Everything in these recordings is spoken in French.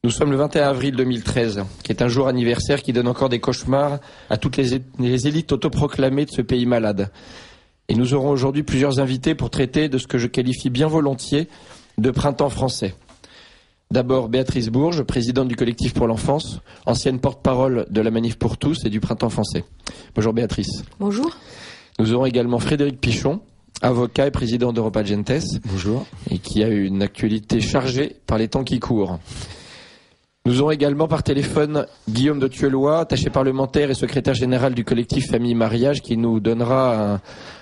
Nous sommes le 21 avril 2013, qui est un jour anniversaire qui donne encore des cauchemars à toutes les élites autoproclamées de ce pays malade. Et nous aurons aujourd'hui plusieurs invités pour traiter de ce que je qualifie bien volontiers de printemps français. D'abord Béatrice Bourges, présidente du collectif pour l'enfance, ancienne porte-parole de la Manif pour tous et du printemps français. Bonjour Béatrice. Bonjour. Nous aurons également Frédéric Pichon, avocat et président d'Europa Gentes. Bonjour. Et qui a une actualité chargée par les temps qui courent. Nous aurons également par téléphone Guillaume de Thuelois, attaché parlementaire et secrétaire général du collectif Famille Mariage, qui nous donnera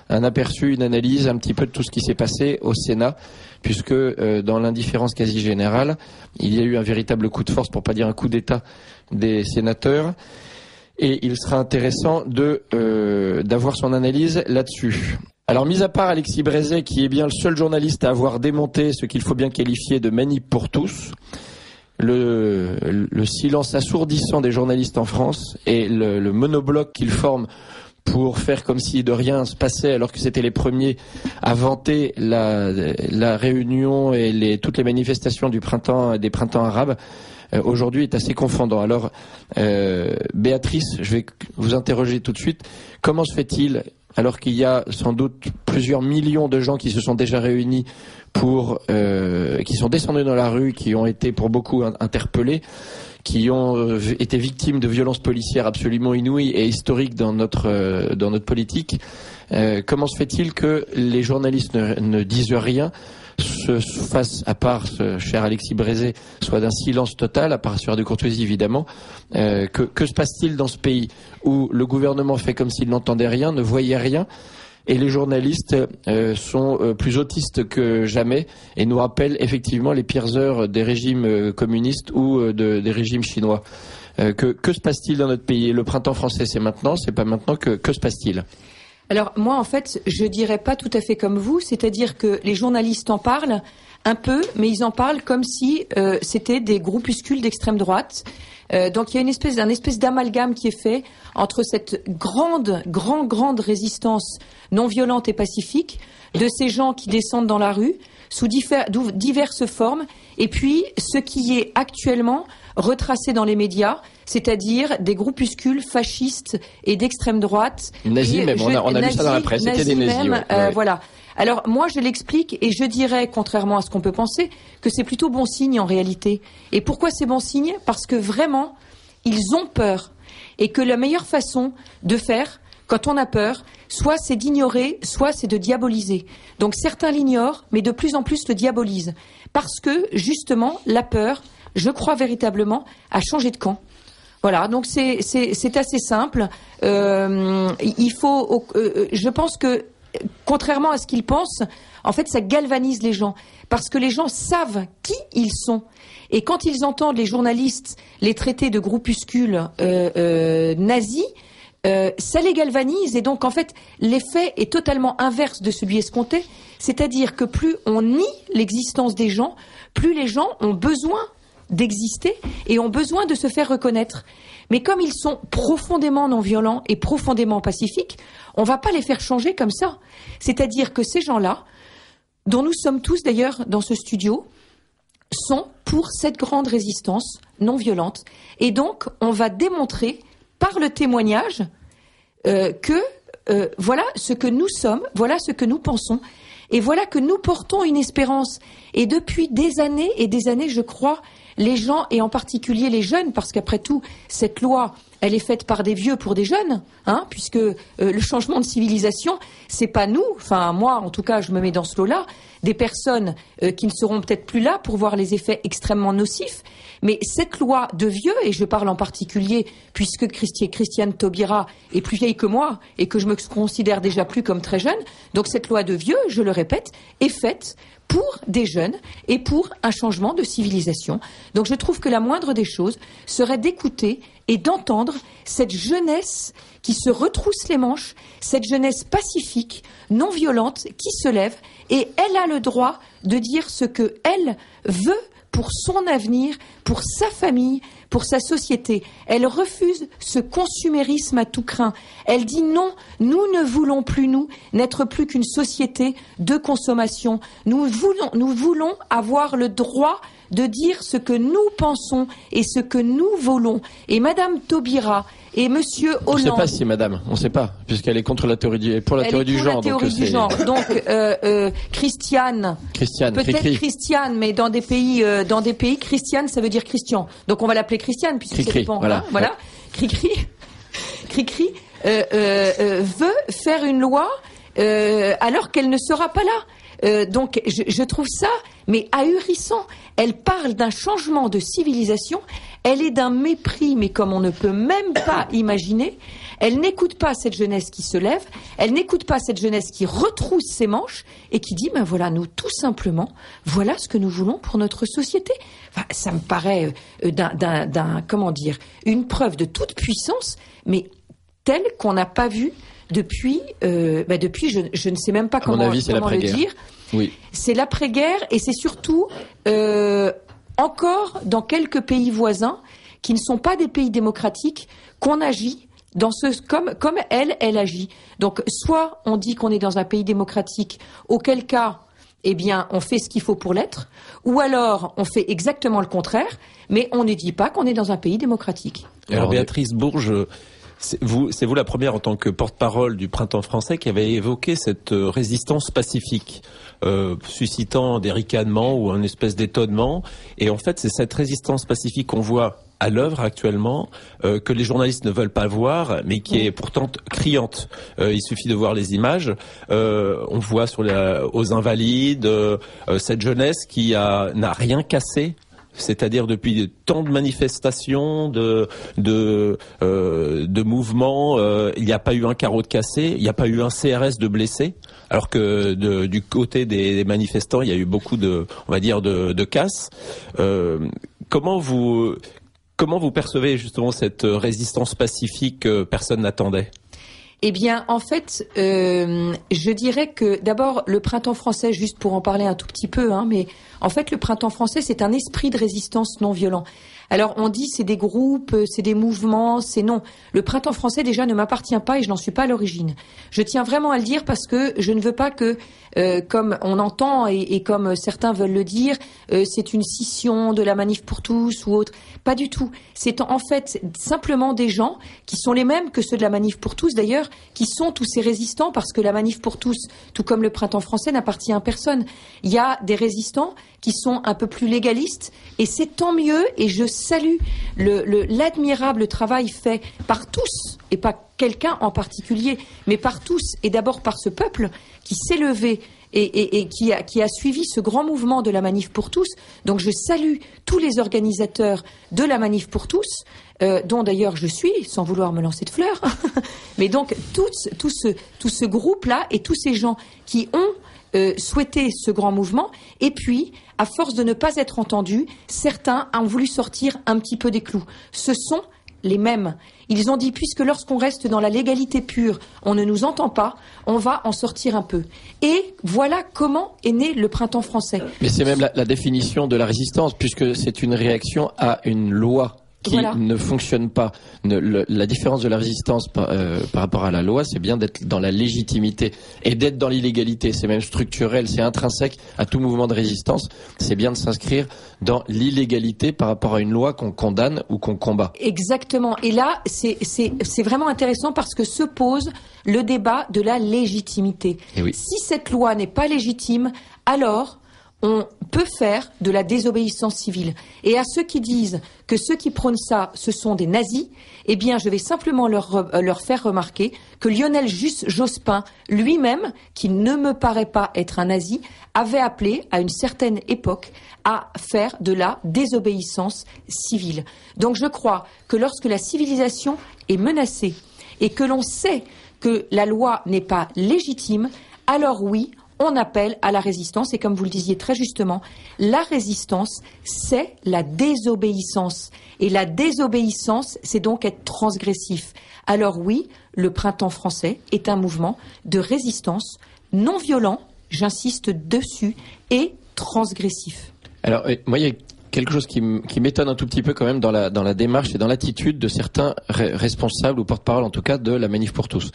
un aperçu, une analyse un petit peu de tout ce qui s'est passé au Sénat, puisque dans l'indifférence quasi générale, il y a eu un véritable coup de force, pour pas dire un coup d'État des sénateurs, et il sera intéressant d'avoir son analyse là-dessus. Alors, mis à part Alexis Brézet, qui est bien le seul journaliste à avoir démonté ce qu'il faut bien qualifier de manip pour tous, le silence assourdissant des journalistes en France et le monobloc qu'ils forment pour faire comme si de rien se passait alors que c'était les premiers à vanter la réunion et toutes les manifestations des printemps arabes, aujourd'hui est assez confondant. Alors, Béatrice, je vais vous interroger tout de suite. Comment se fait-il, alors qu'il y a sans doute plusieurs millions de gens qui se sont déjà réunis qui sont descendus dans la rue, qui ont été pour beaucoup interpellés, qui ont été victimes de violences policières absolument inouïes et historiques dans notre politique. Comment se fait-il que les journalistes ne disent rien, se fassent, à part ce cher Alexis Brézet, soit d'un silence total, à part assurer de courtoisie évidemment. Que se passe-t-il dans ce pays où le gouvernement fait comme s'il n'entendait rien, ne voyait rien, et les journalistes sont plus autistes que jamais et nous rappellent effectivement les pires heures des régimes communistes ou des régimes chinois. Que se passe-t-il dans notre pays? Le printemps français, c'est maintenant, c'est pas maintenant. Que se passe-t-il? Alors moi, en fait, je dirais pas tout à fait comme vous, c'est-à-dire que les journalistes en parlent un peu, mais ils en parlent comme si c'était des groupuscules d'extrême droite. Donc il y a un espèce d'amalgame qui est fait entre cette grande résistance non violente et pacifique de ces gens qui descendent dans la rue sous diverses formes, et puis ce qui est actuellement retracé dans les médias, c'est-à-dire des groupuscules fascistes et d'extrême droite. Nazis même, on a lu ça dans la presse, c'était des nazis. Ouais. Voilà. Alors moi je l'explique et je dirais, contrairement à ce qu'on peut penser, que c'est plutôt bon signe en réalité. Et pourquoi c'est bon signe? Parce que vraiment, ils ont peur. Et que la meilleure façon de faire, quand on a peur, soit c'est d'ignorer, soit c'est de diaboliser. Donc certains l'ignorent, mais de plus en plus le diabolisent. Parce que, justement, la peur, je crois véritablement, a changé de camp. Voilà, donc c'est assez simple. Je pense que, contrairement à ce qu'ils pensent, en fait, ça galvanise les gens. Parce que les gens savent qui ils sont. Et quand ils entendent les journalistes les traiter de groupuscules nazis, ça les galvanise. Et donc, en fait, l'effet est totalement inverse de celui escompté. C'est-à-dire que plus on nie l'existence des gens, plus les gens ont besoin d'exister et ont besoin de se faire reconnaître. Mais comme ils sont profondément non violents et profondément pacifiques, on ne va pas les faire changer comme ça. C'est-à-dire que ces gens-là, dont nous sommes tous d'ailleurs dans ce studio, sont pour cette grande résistance non violente. Et donc, on va démontrer par le témoignage que voilà ce que nous sommes, voilà ce que nous pensons, et voilà que nous portons une espérance. Et depuis des années et des années, je crois, les gens, et en particulier les jeunes, parce qu'après tout, cette loi, elle est faite par des vieux pour des jeunes, puisque le changement de civilisation, c'est pas nous, enfin moi en tout cas je me mets dans ce lot-là, des personnes qui ne seront peut-être plus là pour voir les effets extrêmement nocifs, mais cette loi de vieux, et je parle en particulier puisque Christiane Taubira est plus vieille que moi et que je me considère déjà plus comme très jeune, donc cette loi de vieux, je le répète, est faite pour des jeunes et pour un changement de civilisation. Donc je trouve que la moindre des choses serait d'écouter et d'entendre cette jeunesse qui se retrousse les manches, cette jeunesse pacifique, non violente, qui se lève, et elle a le droit de dire ce qu'elle veut pour son avenir, pour sa famille, pour sa société. Elle refuse ce consumérisme à tout crin. Elle dit non, nous ne voulons plus, nous, n'être plus qu'une société de consommation. Nous voulons avoir le droit de dire ce que nous pensons et ce que nous voulons. Et Madame Taubira et Monsieur Hollande. On ne sait pas si Madame, on ne sait pas, puisqu'elle est contre la théorie du, pour la théorie du genre. Donc Christiane, peut-être Christiane, mais dans des pays, Christiane, ça veut dire Christian. Donc on va l'appeler Christiane puisque ça dépend. Voilà. Cricri veut faire une loi alors qu'elle ne sera pas là. Donc je trouve ça mais ahurissant. Elle parle d'un changement de civilisation, elle est d'un mépris, mais comme on ne peut même pas imaginer. Elle n'écoute pas cette jeunesse qui se lève, elle n'écoute pas cette jeunesse qui retrousse ses manches et qui dit, ben voilà, nous, tout simplement, voilà ce que nous voulons pour notre société. Enfin, ça me paraît une preuve de toute puissance, mais telle qu'on n'a pas vu depuis, je ne sais même pas comment le dire. Oui. C'est l'après-guerre et c'est surtout encore dans quelques pays voisins qui ne sont pas des pays démocratiques qu'on agit comme elle agit. Donc soit on dit qu'on est dans un pays démocratique, auquel cas eh bien on fait ce qu'il faut pour l'être, ou alors on fait exactement le contraire, mais on ne dit pas qu'on est dans un pays démocratique. Alors Béatrice Bourges, c'est vous la première en tant que porte-parole du Printemps français qui avait évoqué cette résistance pacifique, suscitant des ricanements ou un espèce d'étonnement. Et en fait, c'est cette résistance pacifique qu'on voit à l'œuvre actuellement, que les journalistes ne veulent pas voir, mais qui est pourtant criante. Il suffit de voir les images. On voit aux Invalides cette jeunesse qui n'a rien cassé. C'est-à-dire depuis tant de manifestations, de mouvements, il n'y a pas eu un carreau de cassé, il n'y a pas eu un CRS de blessé, alors que du côté des manifestants, il y a eu beaucoup de casses. Comment vous percevez justement cette résistance pacifique que personne n'attendait ? Eh bien, en fait, je dirais que d'abord le Printemps français, juste pour en parler un tout petit peu, mais en fait le Printemps français c'est un esprit de résistance non violent. Alors on dit c'est des groupes, c'est des mouvements, c'est non. Le Printemps français déjà ne m'appartient pas et je n'en suis pas à l'origine. Je tiens vraiment à le dire parce que je ne veux pas que, comme on entend et comme certains veulent le dire, c'est une scission de la Manif pour tous ou autre. Pas du tout. C'est en fait simplement des gens qui sont les mêmes que ceux de la Manif pour tous d'ailleurs, qui sont tous ces résistants parce que la Manif pour tous, tout comme le Printemps français, n'appartient à personne. Il y a des résistants qui sont un peu plus légalistes et c'est tant mieux et je salue l'admirable travail fait par tous et pas quelqu'un en particulier mais par tous et d'abord par ce peuple qui s'est levé et qui a suivi ce grand mouvement de la Manif pour tous. Donc je salue tous les organisateurs de la Manif pour tous, dont d'ailleurs je suis, sans vouloir me lancer de fleurs, mais donc tout ce groupe-là et tous ces gens qui ont souhaité ce grand mouvement, et puis, à force de ne pas être entendus, certains ont voulu sortir un petit peu des clous. Ce sont les mêmes. Ils ont dit, puisque lorsqu'on reste dans la légalité pure, on ne nous entend pas, on va en sortir un peu. Et voilà comment est né le Printemps français. Mais c'est même la définition de la résistance, puisque c'est une réaction à une loi qui ne fonctionne pas. La différence de la résistance par rapport à la loi, c'est bien d'être dans la légitimité et d'être dans l'illégalité. C'est même structurel, c'est intrinsèque à tout mouvement de résistance. C'est bien de s'inscrire dans l'illégalité par rapport à une loi qu'on condamne ou qu'on combat. Exactement. Et là, c'est vraiment intéressant parce que se pose le débat de la légitimité. Oui. Si cette loi n'est pas légitime, alors on peut faire de la désobéissance civile. Et à ceux qui disent que ceux qui prônent ça, ce sont des nazis, eh bien, je vais simplement leur faire remarquer que Lionel Jospin, lui-même, qui ne me paraît pas être un nazi, avait appelé, à une certaine époque, à faire de la désobéissance civile. Donc je crois que lorsque la civilisation est menacée et que l'on sait que la loi n'est pas légitime, alors oui, on appelle à la résistance, et comme vous le disiez très justement, la résistance, c'est la désobéissance. Et la désobéissance, c'est donc être transgressif. Alors oui, le Printemps français est un mouvement de résistance non violent, j'insiste dessus, et transgressif. Alors, moi, il y a quelque chose qui m'étonne un tout petit peu quand même dans la démarche et dans l'attitude de certains responsables ou porte-parole en tout cas de la Manif pour tous.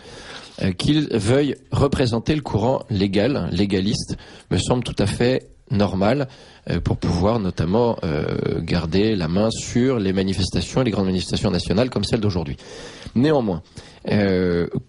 Qu'ils veuillent représenter le courant légaliste me semble tout à fait normal. pour pouvoir notamment garder la main sur les manifestations et les grandes manifestations nationales comme celle d'aujourd'hui. Néanmoins,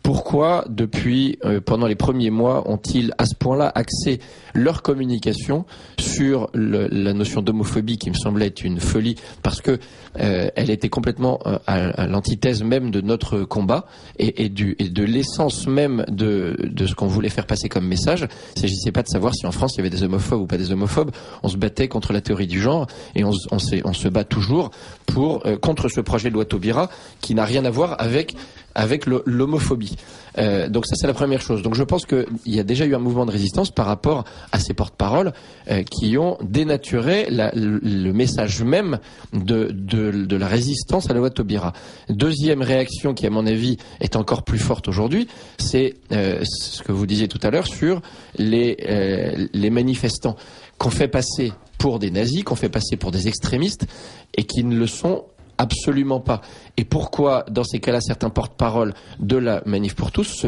pourquoi depuis pendant les premiers mois ont-ils à ce point-là axé leur communication sur la notion d'homophobie qui me semblait être une folie parce que elle était complètement à l'antithèse même de notre combat et de l'essence même de ce qu'on voulait faire passer comme message. Il ne s'agissait pas de savoir si en France il y avait des homophobes ou pas des homophobes. On se battait contre la théorie du genre et on se bat toujours contre ce projet de loi Taubira qui n'a rien à voir avec l'homophobie. Donc ça c'est la première chose. Donc je pense qu'il y a déjà eu un mouvement de résistance par rapport à ces porte-paroles qui ont dénaturé le message même de la résistance à la loi Taubira. Deuxième réaction qui à mon avis est encore plus forte aujourd'hui, c'est ce que vous disiez tout à l'heure sur les manifestants qu'on fait passer pour des nazis, qu'on fait passer pour des extrémistes et qui ne le sont absolument pas. Et pourquoi, dans ces cas-là, certains porte-paroles de la Manif pour tous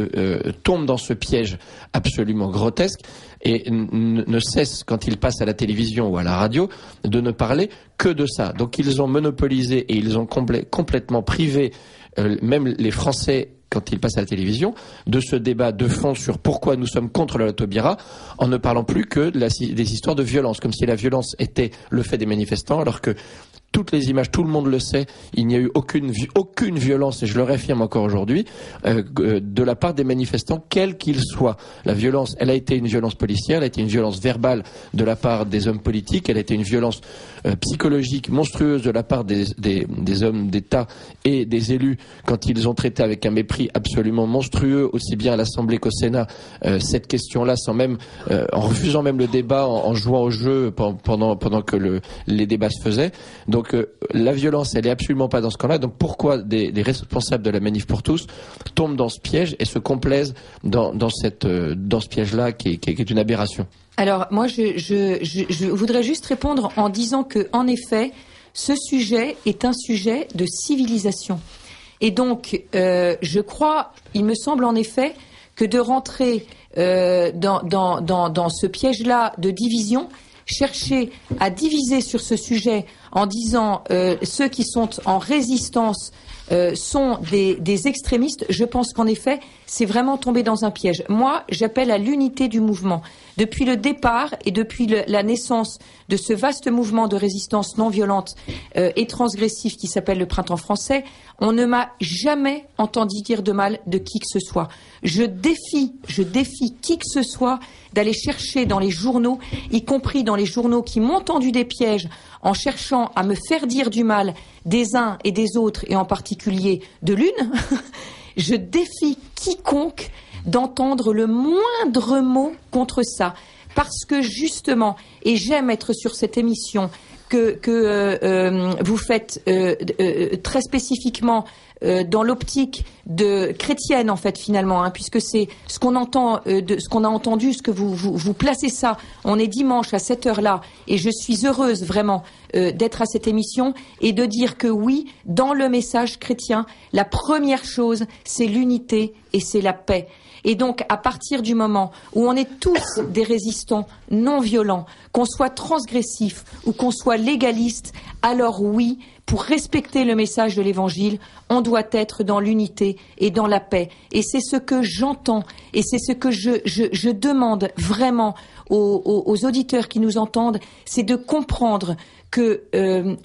tombent dans ce piège absolument grotesque et ne cessent, quand ils passent à la télévision ou à la radio, de ne parler que de ça. Donc ils ont monopolisé et ils ont complètement privé même les Français, quand ils passent à la télévision, de ce débat de fond sur pourquoi nous sommes contre la loi Taubira, en ne parlant plus que des histoires de violence, comme si la violence était le fait des manifestants, alors que toutes les images, tout le monde le sait, il n'y a eu aucune violence, et je le réaffirme encore aujourd'hui, de la part des manifestants, quels qu'ils soient. La violence, elle a été une violence policière, elle a été une violence verbale de la part des hommes politiques, elle a été une violence psychologique monstrueuse de la part des hommes d'État et des élus quand ils ont traité avec un mépris absolument monstrueux, aussi bien à l'Assemblée qu'au Sénat, cette question-là, sans même, en refusant même le débat, en jouant au jeu pendant que les débats se faisaient. Donc la violence, elle est absolument pas dans ce camp-là. Donc pourquoi des responsables de la Manif pour tous tombent dans ce piège et se complaisent dans ce piège-là qui est une aberration? Alors moi, je voudrais juste répondre en disant que, en effet, ce sujet est un sujet de civilisation. Et donc, je crois, il me semble en effet que de rentrer dans ce piège-là de division, chercher à diviser sur ce sujet en disant ceux qui sont en résistance sont des extrémistes, je pense qu'en effet, c'est vraiment tomber dans un piège. Moi, j'appelle à l'unité du mouvement. Depuis le départ et depuis la naissance de ce vaste mouvement de résistance non violente et transgressif qui s'appelle le Printemps français, on ne m'a jamais entendu dire de mal de qui que ce soit. Je défie qui que ce soit d'aller chercher dans les journaux, y compris dans les journaux qui m'ont tendu des pièges en cherchant à me faire dire du mal des uns et des autres, et en particulier de l'une. Je défie quiconque d'entendre le moindre mot contre ça. Parce que justement, et j'aime être sur cette émission que vous faites très spécifiquement dans l'optique de chrétienne en fait finalement, hein, puisque c'est ce qu'on entend, ce qu'on a entendu, ce que vous placez ça. On est dimanche à cette heure-là et je suis heureuse vraiment d'être à cette émission et de dire que oui, dans le message chrétien, la première chose c'est l'unité et c'est la paix. Et donc, à partir du moment où on est tous des résistants non violents, qu'on soit transgressif ou qu'on soit légaliste, alors oui, pour respecter le message de l'Évangile, on doit être dans l'unité et dans la paix. Et c'est ce que j'entends et c'est ce que je demande vraiment aux auditeurs qui nous entendent, c'est de comprendre que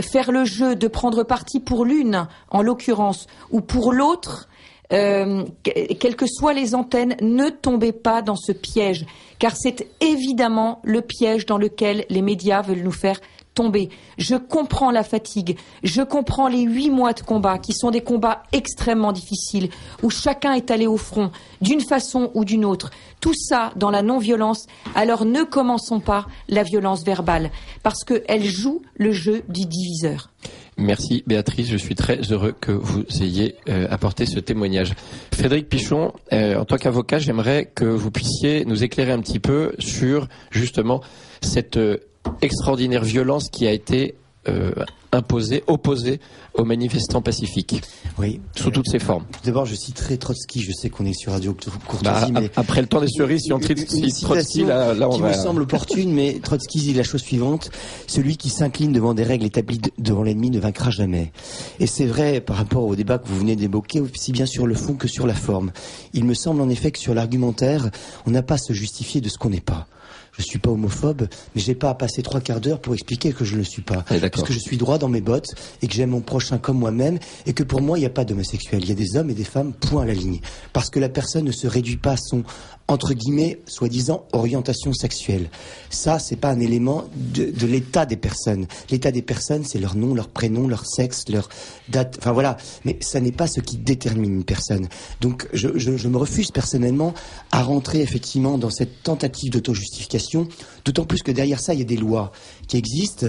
faire le jeu de prendre parti pour l'une, en l'occurrence, ou pour l'autre, quelles que soient les antennes, ne tombez pas dans ce piège, car c'est évidemment le piège dans lequel les médias veulent nous faire tomber. Je comprends la fatigue, je comprends les 8 mois de combat, qui sont des combats extrêmement difficiles, où chacun est allé au front, d'une façon ou d'une autre. Tout ça dans la non-violence, alors ne commençons pas la violence verbale, parce qu'elle joue le jeu du diviseur. Merci Béatrice, je suis très heureux que vous ayez apporté ce témoignage. Frédéric Pichon, en tant qu'avocat, j'aimerais que vous puissiez nous éclairer un petit peu sur justement cette extraordinaire violence qui a été imposée, opposée aux manifestants pacifiques. Oui. Sous toutes ses formes. Tout d'abord, je citerai Trotsky. Je sais qu'on est sur Radio Courtoisie, mais après le temps des cerises, si on cite Trotsky, là on qui va... me semble opportune, mais Trotsky dit la chose suivante: celui qui s'incline devant des règles établies devant l'ennemi ne vaincra jamais. Et c'est vrai par rapport au débat que vous venez d'évoquer, aussi bien sur le fond que sur la forme. Il me semble en effet que sur l'argumentaire, on n'a pas à se justifier de ce qu'on n'est pas. Je suis pas homophobe, mais j'ai pas à passer 3/4 d'heure pour expliquer que je ne le suis pas. Parce que je suis droit dans mes bottes et que j'aime mon prochain comme moi-même et que pour moi, il n'y a pas d'homosexuel. Il y a des hommes et des femmes, point à la ligne. Parce que la personne ne se réduit pas à son, entre guillemets, soi-disant, orientation sexuelle. Ça, c'est pas un élément de l'état des personnes. L'état des personnes, c'est leur nom, leur prénom, leur sexe, leur date, enfin voilà. Mais ça n'est pas ce qui détermine une personne. Donc, je me refuse personnellement à rentrer effectivement dans cette tentative d'auto-justification. D'autant plus que derrière ça, il y a des lois qui existent,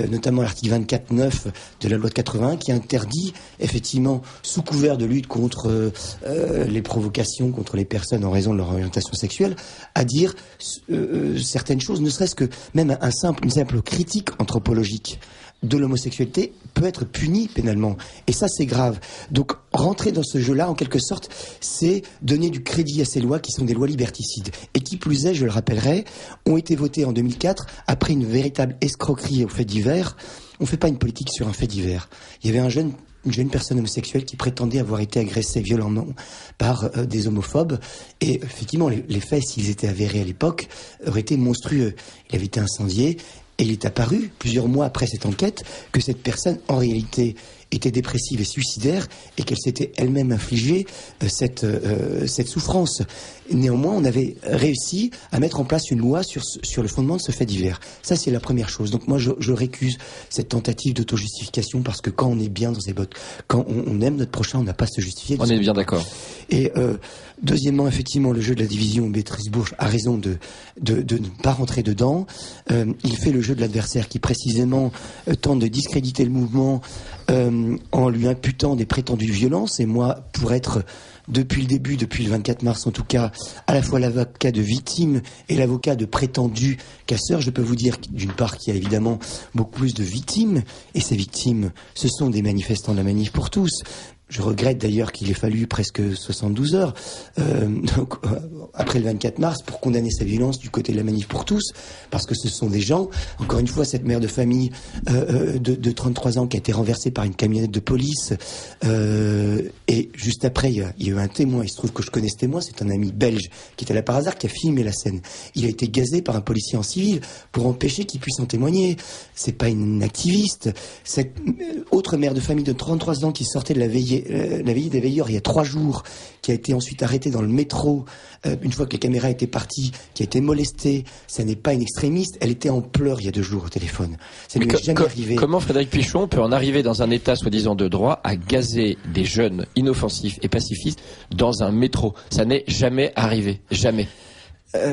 notamment l'article 24.9 de la loi de 81, qui interdit, effectivement, sous couvert de lutte contre les provocations contre les personnes en raison de leur orientation sexuelle, à dire certaines choses, ne serait-ce que même une simple critique anthropologique de l'homosexualité peut être puni pénalement. Et ça, c'est grave. Donc, rentrer dans ce jeu-là, en quelque sorte, c'est donner du crédit à ces lois qui sont des lois liberticides. Et qui plus est, je le rappellerai, ont été votées en 2004 après une véritable escroquerie aux faits divers. On ne fait pas une politique sur un fait divers. Il y avait une jeune personne homosexuelle qui prétendait avoir été agressée violemment par des homophobes. Et effectivement, les faits, s'ils étaient avérés à l'époque, auraient été monstrueux. Il avait été incendié. Et il est apparu, plusieurs mois après cette enquête, que cette personne, en réalité, était dépressive et suicidaire et qu'elle s'était elle-même infligé cette souffrance. Néanmoins, on avait réussi à mettre en place une loi sur le fondement de ce fait divers. Ça, c'est la première chose. Donc moi, je récuse cette tentative d'auto-justification parce que quand on est bien dans ses bottes, quand on aime notre prochain, on n'a pas à se justifier. On est bien d'accord. Et deuxièmement, effectivement, le jeu de la division, Béatrice Bourge a raison de ne pas rentrer dedans. Il fait le jeu de l'adversaire qui précisément tente de discréditer le mouvement en lui imputant des prétendues violences. Et moi, pour être depuis le début, depuis le 24 mars en tout cas, à la fois l'avocat de victimes et l'avocat de prétendus casseurs, je peux vous dire d'une part qu'il y a évidemment beaucoup plus de victimes, et ces victimes, ce sont des manifestants de la Manif pour tous. Je regrette d'ailleurs qu'il ait fallu presque 72 heures après le 24 mars pour condamner sa violence du côté de la Manif pour tous, parce que ce sont des gens, encore une fois, cette mère de famille de 33 ans qui a été renversée par une camionnette de police, et juste après il y a eu un témoin, il se trouve que je connais ce témoin, c'est un ami belge qui était là par hasard, qui a filmé la scène. Il a été gazé par un policier en civil pour empêcher qu'il puisse en témoigner. C'est pas une activiste. Cette autre mère de famille de 33 ans qui sortait de la veillée des veilleurs il y a 3 jours, qui a été ensuite arrêtée dans le métro une fois que les caméras étaient parties, qui a été molestée, ça n'est pas une extrémiste, elle était en pleurs il y a 2 jours au téléphone. Ça ne lui est jamais arrivé. Comment Frédéric Pichon peut en arriver dans un état soi-disant de droit à gazer des jeunes inoffensifs et pacifistes dans un métro? Ça n'est jamais arrivé, jamais.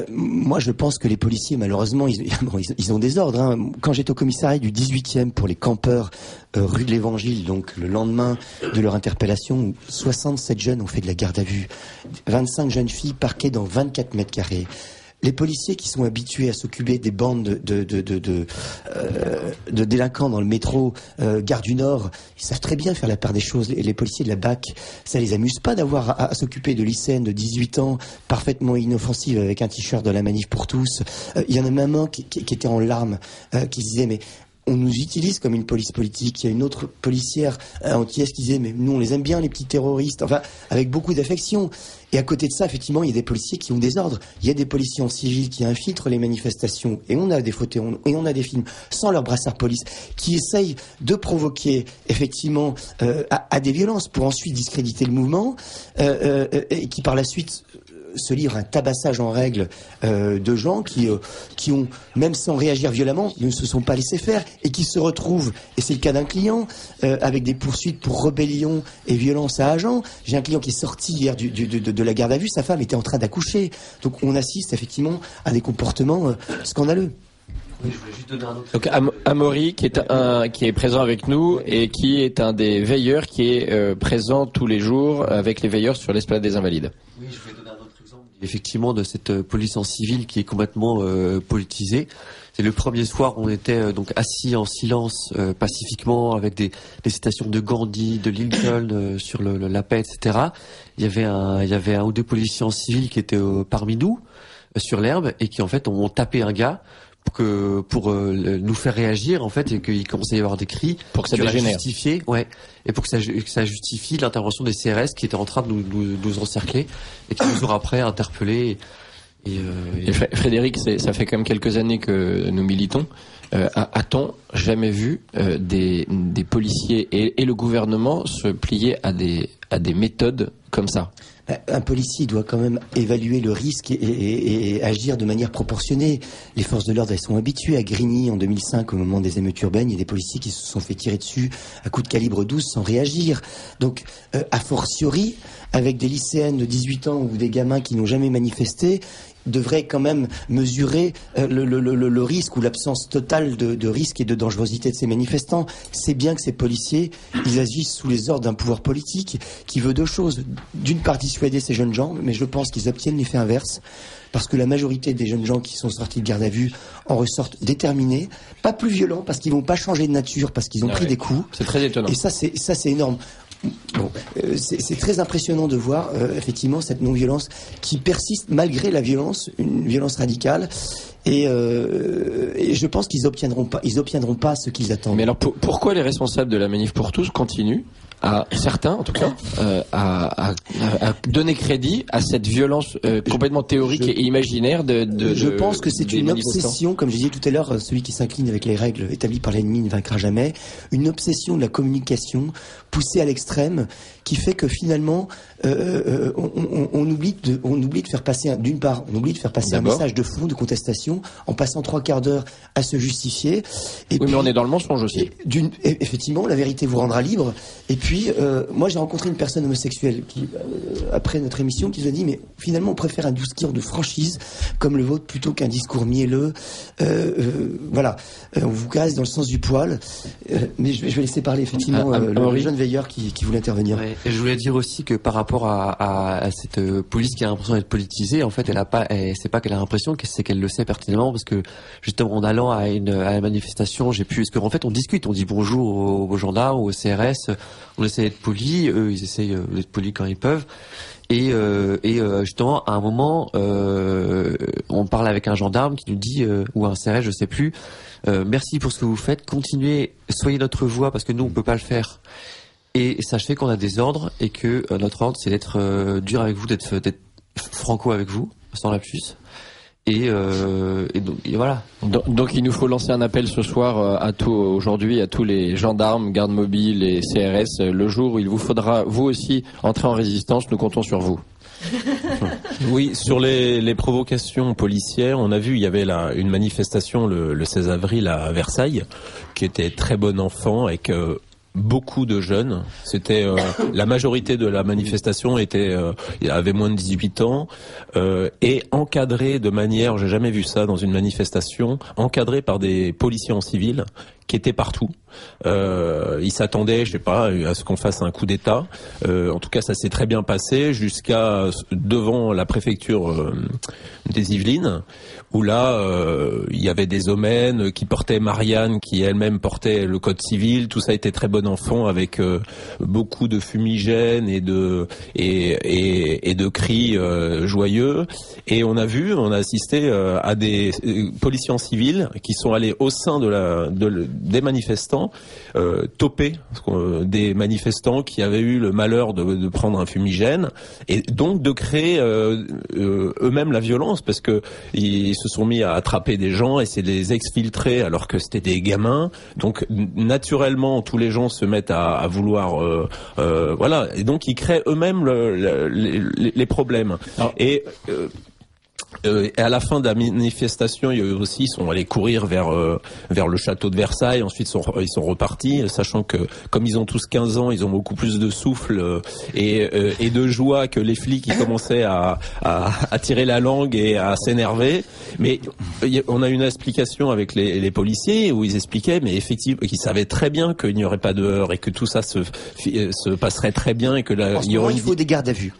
Moi, je pense que les policiers, malheureusement, ils ont des ordres. Hein. Quand j'étais au commissariat du 18e pour les campeurs rue de l'Évangile, donc le lendemain de leur interpellation, où 67 jeunes ont fait de la garde à vue, 25 jeunes filles parquées dans 24 mètres carrés. Les policiers qui sont habitués à s'occuper des bandes de délinquants dans le métro, Gare du Nord, ils savent très bien faire la part des choses. Les policiers de la BAC, ça les amuse pas d'avoir à s'occuper de lycéennes de 18 ans, parfaitement inoffensives, avec un t-shirt de la Manif pour tous. Il y en a même un qui était en larmes, qui se disait, mais on nous utilise comme une police politique. Il y a une autre policière antillaise qui disait, mais nous on les aime bien les petits terroristes, enfin avec beaucoup d'affection. Et à côté de ça, effectivement, il y a des policiers qui ont des ordres. Il y a des policiers en civil qui infiltrent les manifestations, et on a des photos et on a des films sans leur brassard police qui essayent de provoquer effectivement à des violences pour ensuite discréditer le mouvement, et qui par la suite se livrent un tabassage en règle de gens qui ont, même sans réagir violemment, ne se sont pas laissés faire et qui se retrouvent, et c'est le cas d'un client, avec des poursuites pour rébellion et violence à agent. J'ai un client qui est sorti hier de la garde à vue, sa femme était en train d'accoucher. Donc on assiste effectivement à des comportements scandaleux. Oui, je voulais juste donner un autre. Donc Amaury qui est présent avec nous et qui est un des veilleurs qui est présent tous les jours avec les veilleurs sur l'Esplanade des Invalides. Oui, je voulais donner un autre exemple effectivement de cette police en civil qui est complètement politisée. C'est le premier soir, on était donc assis en silence, pacifiquement, avec des citations de Gandhi, de Lincoln sur la paix, etc. Il y avait un ou deux policiers en civil qui étaient parmi nous sur l'herbe et qui en fait ont tapé un gars pour nous faire réagir en fait, et qu'il commençait à y avoir des cris pour que ça dégénère. Justifier, ouais, et pour que ça justifie l'intervention des CRS qui étaient en train de nous encercler et qui nous ont après interpellés. Et Frédéric, ça fait quand même quelques années que nous militons. A-t-on jamais vu des policiers et le gouvernement se plier à des méthodes comme ça? Un policier doit quand même évaluer le risque et agir de manière proportionnée. Les forces de l'ordre, elles sont habituées. À Grigny, en 2005, au moment des émeutes urbaines, il y a des policiers qui se sont fait tirer dessus à coups de calibre 12 sans réagir. Donc, a fortiori, avec des lycéennes de 18 ans ou des gamins qui n'ont jamais manifesté, devrait quand même mesurer le risque ou l'absence totale de risque et de dangerosité de ces manifestants. C'est bien que ces policiers, ils agissent sous les ordres d'un pouvoir politique qui veut deux choses. D'une part, dissuader ces jeunes gens, mais je pense qu'ils obtiennent l'effet inverse, parce que la majorité des jeunes gens qui sont sortis de garde à vue en ressortent déterminés, pas plus violents, parce qu'ils vont pas changer de nature, parce qu'ils ont pris des coups. C'est très étonnant. Et ça, c'est énorme. Bon, c'est très impressionnant de voir effectivement cette non-violence qui persiste malgré la violence, une violence radicale. Et je pense qu'ils obtiendront pas ce qu'ils attendent. Mais alors pourquoi les responsables de la Manif pour tous continuent, à certains en tout cas, à donner crédit à cette violence complètement théorique et imaginaire je pense que c'est une obsession, comme je disais tout à l'heure, celui qui s'incline avec les règles établies par l'ennemi ne vaincra jamais, une obsession de la communication poussée à l'extrême qui fait que finalement on oublie de faire passer d'une part, on oublie de faire passer un message de fond, de contestation, en passant 3/4 d'heure à se justifier. Et puis, mais on est dans le mensonge aussi. Effectivement, la vérité vous rendra libre. Et puis, moi, j'ai rencontré une personne homosexuelle qui, après notre émission, qui nous a dit, mais finalement, on préfère un discours de franchise comme le vôtre plutôt qu'un discours mielleux. Voilà, on vous casse dans le sens du poil. Mais je vais laisser parler effectivement le jeune veilleur qui voulait intervenir. Ouais. Et je voulais dire aussi que par rapport à cette police qui a l'impression d'être politisée, en fait, c'est pas qu'elle a l'impression, c'est qu'elle le sait pertinemment, parce que justement en allant à la manifestation, parce qu'en fait on discute, on dit bonjour aux gendarmes, aux CRS, on essaie d'être poli, eux ils essayent d'être polis quand ils peuvent. Et justement, à un moment, on parle avec un gendarme qui nous dit, ou un CRS, je sais plus, merci pour ce que vous faites, continuez, soyez notre voix, parce que nous on peut pas le faire. Et ça fait qu'on a des ordres, et que notre ordre c'est d'être dur avec vous, d'être franco avec vous, sans lapsus. Et voilà. Donc il nous faut lancer un appel ce soir aujourd'hui à tous les gendarmes, gardes mobiles et CRS. Le jour où il vous faudra vous aussi entrer en résistance, nous comptons sur vous. Oui, sur les provocations policières, on a vu, il y avait une manifestation le 16 avril à Versailles qui était très bon enfant, avec beaucoup de jeunes. C'était la majorité de la manifestation avait moins de 18 ans et encadré de manière, j'ai jamais vu ça dans une manifestation, encadré par des policiers en civil qui étaient partout. Ils s'attendaient, je sais pas, à ce qu'on fasse un coup d'État. En tout cas, ça s'est très bien passé jusqu'à devant la préfecture des Yvelines, où là, il y avait des homènes qui portaient Marianne, qui elle-même portait le code civil. Tout ça était très bon enfant, avec beaucoup de fumigènes et de cris joyeux. Et on a assisté à des policiers en civil qui sont allés au sein des manifestants, toper des manifestants qui avaient eu le malheur de prendre un fumigène, et donc de créer eux-mêmes la violence, parce que ils se sont mis à attraper des gens, essayer de les exfiltrer alors que c'était des gamins. Donc naturellement tous les gens se mettent à vouloir voilà, et donc ils créent eux-mêmes les problèmes. Alors, et à la fin de la manifestation, il y a eu aussi, ils sont allés courir vers le château de Versailles. Ensuite, ils sont repartis, sachant que comme ils ont tous 15 ans, ils ont beaucoup plus de souffle et de joie que les flics qui commençaient à tirer la langue et à s'énerver. Mais on a une explication avec les policiers où ils expliquaient, mais effectivement, qu'ils savaient très bien qu'il n'y aurait pas de heurts et que tout ça se passerait très bien, et que il faut des gardes à vue.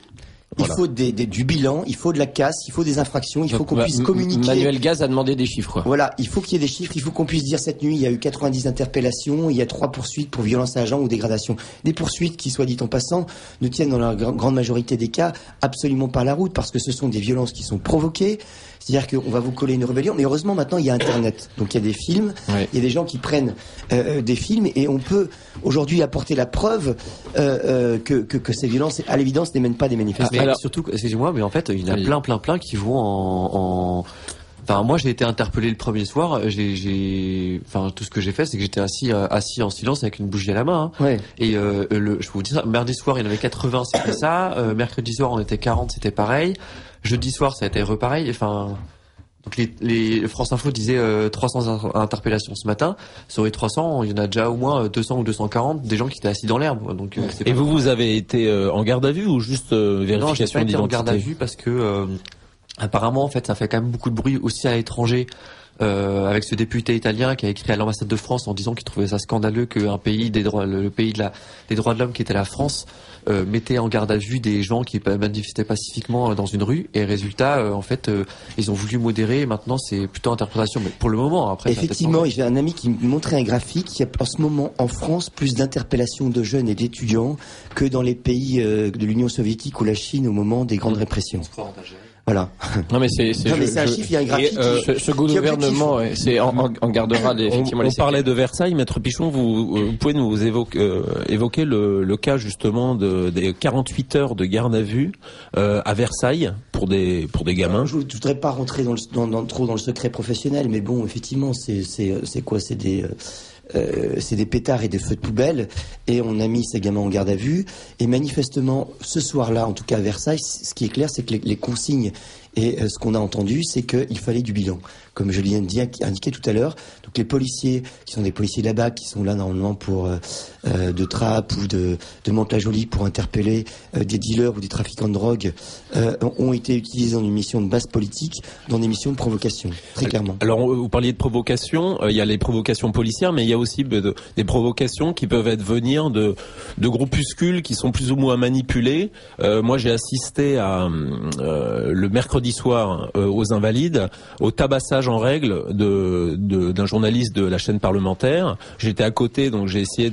Il faut du bilan, il faut de la casse, il faut des infractions, il faut qu'on puisse communiquer. Manuel Gaz a demandé des chiffres, quoi. Voilà, il faut qu'il y ait des chiffres, il faut qu'on puisse dire cette nuit, il y a eu 90 interpellations, il y a 3 poursuites pour violence à agent ou dégradation. Des poursuites qui, soit dit en passant, ne tiennent dans la grande majorité des cas absolument pas la route, parce que ce sont des violences qui sont provoquées. C'est-à-dire qu'on va vous coller une rébellion, mais heureusement maintenant il y a Internet, donc il y a des films, il y a des gens qui prennent des films et on peut aujourd'hui apporter la preuve que ces violences, à l'évidence, n'émènent pas des manifestations. Alors, surtout, excusez-moi, mais en fait, il y en a plein qui vont en... Enfin, moi, j'ai été interpellé le premier soir. Enfin, tout ce que j'ai fait, c'est que j'étais assis en silence avec une bougie à la main. Hein. Et je peux vous dire, mardi soir, il y en avait 80, c'était ça. Mercredi soir, on était 40, c'était pareil. Jeudi soir, ça a été repareil. Enfin, donc les France Info disaient 300 interpellations ce matin. Sur les 300, il y en a déjà au moins 200 ou 240 des gens qui étaient assis dans l'herbe. Donc, et vous avez été en garde à vue ou juste vérification d'identité? Non, j'ai pas été en garde à vue parce que apparemment, en fait, ça fait quand même beaucoup de bruit aussi à l'étranger. Avec ce député italien qui a écrit à l'ambassade de France en disant qu'il trouvait ça scandaleux qu'un pays des droits, le pays des droits de l'homme qui était la France, mettait en garde à vue des gens qui manifestaient pacifiquement dans une rue. Et résultat, en fait, ils ont voulu modérer. Et maintenant, c'est plutôt interprétation. Mais pour le moment, après. Effectivement, j'ai un ami qui me montrait un graphique. Il y a en ce moment en France plus d'interpellations de jeunes et d'étudiants que dans les pays de l'Union soviétique ou la Chine au moment des grandes répressions. Voilà. Non mais c'est un chiffre, il y a un graphique. Ce gouvernement, on gardera effectivement on parlait de Versailles, Maître Pichon, vous pouvez nous évoquer le cas justement des 48 heures de garde à vue à Versailles pour des gamins. Je voudrais pas rentrer trop dans le secret professionnel, mais bon, effectivement, c'est quoi? C'est des pétards et des feux de poubelle, et on a mis ces gamins en garde à vue. Et manifestement, ce soir-là, en tout cas à Versailles, ce qui est clair, c'est que les consignes et ce qu'on a entendu, c'est qu'il fallait du bilan. Comme je l'ai indiqué tout à l'heure, donc les policiers, qui sont des policiers de la BAC, qui sont là normalement pour de trappe ou de Mantes-la-Jolie pour interpeller des dealers ou des trafiquants de drogue, ont été utilisés dans une mission de base politique, dans des missions de provocation, très clairement. Alors, vous parliez de provocation, il y a les provocations policières, mais il y a aussi des provocations qui peuvent venir de groupuscules qui sont plus ou moins manipulés. Moi, j'ai assisté à le mercredi soir aux Invalides, au tabassage en règle d'un journaliste de la chaîne parlementaire. J'étais à côté, donc j'ai essayé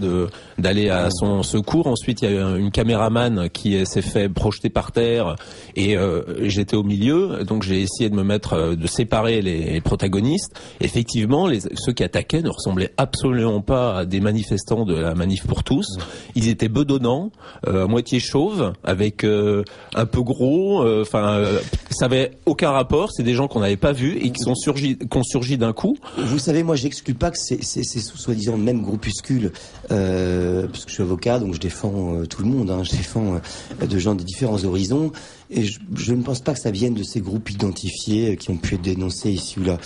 d'aller à son secours. Ensuite, il y a une caméraman qui s'est fait projeter par terre et j'étais au milieu, donc j'ai essayé de séparer les protagonistes. Effectivement, ceux qui attaquaient ne ressemblaient absolument pas à des manifestants de la Manif pour tous. Ils étaient bedonnants, à moitié chauves, avec un peu gros. Ça avait aucun rapport. C'est des gens qu'on n'avait pas vus et qui ont surgi d'un coup. Vous savez, moi, j'exclus pas que c'est soi-disant le même groupuscule, parce que je suis avocat, donc je défends tout le monde. Je défends de gens de différents horizons. Et je ne pense pas que ça vienne de ces groupes identifiés qui ont pu être dénoncés ici ou là.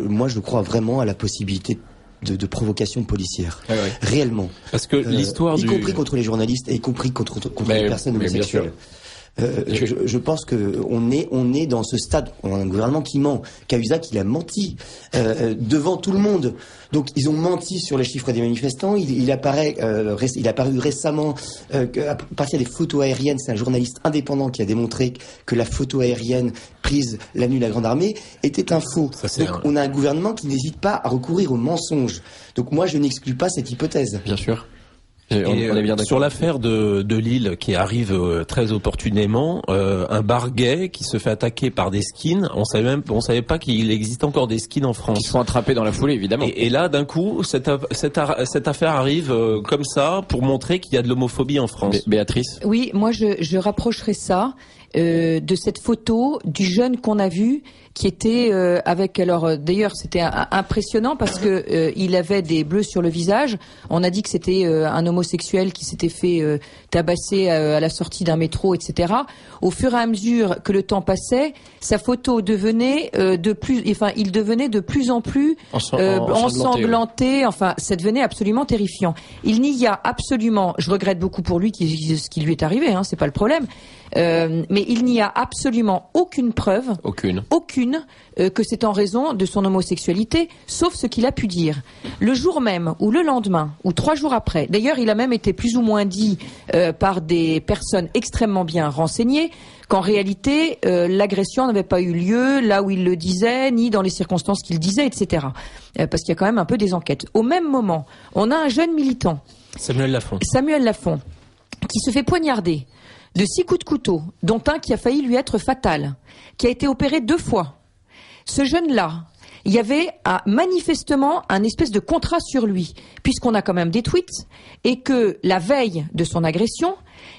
Moi, je crois vraiment à la possibilité de provocation policière, réellement. Parce que l'histoire y compris contre les journalistes et y compris contre les personnes homosexuelles. Je pense que on est dans ce stade. On a un gouvernement qui ment. Cahuzac, il a menti devant tout le monde. Donc ils ont menti sur les chiffres des manifestants. Il a apparu récemment à partir des photos aériennes. C'est un journaliste indépendant qui a démontré que la photo aérienne prise la nuit de la Grande Armée était un faux. On a un gouvernement qui n'hésite pas à recourir aux mensonges. Donc moi, je n'exclus pas cette hypothèse. Bien sûr. On est bien sur l'affaire de Lille qui arrive très opportunément, un bar gay qui se fait attaquer par des skins. On savait pas qu'il existe encore des skins en France. Qui sont attrapés dans la foulée, évidemment. Et là, d'un coup, cette affaire arrive comme ça pour montrer qu'il y a de l'homophobie en France. Béatrice. Oui, moi je rapprocherais ça de cette photo du jeune qu'on a vu qui était avec, alors d'ailleurs c'était impressionnant parce que il avait des bleus sur le visage. On a dit que c'était un homosexuel qui s'était fait tabasser à la sortie d'un métro, etc. Au fur et à mesure que le temps passait, sa photo devenait il devenait de plus en plus ensanglanté. Enfin, ça devenait absolument terrifiant. Il n'y a absolument, je regrette beaucoup pour lui ce qui lui est arrivé, c'est pas le problème. Mais mais il n'y a absolument aucune preuve, aucune, que c'est en raison de son homosexualité, sauf ce qu'il a pu dire. Le jour même, ou le lendemain, ou 3 jours après, d'ailleurs il a même été plus ou moins dit par des personnes extrêmement bien renseignées, qu'en réalité, l'agression n'avait pas eu lieu là où il le disait, ni dans les circonstances qu'il disait, etc. Parce qu'il y a quand même un peu des enquêtes. Au même moment, on a un jeune militant, Samuel Lafont, qui se fait poignarder de 6 coups de couteau, dont un qui a failli lui être fatal, qui a été opéré 2 fois. Ce jeune-là, il y avait manifestement un espèce de contrat sur lui, puisqu'on a quand même des tweets, et que la veille de son agression,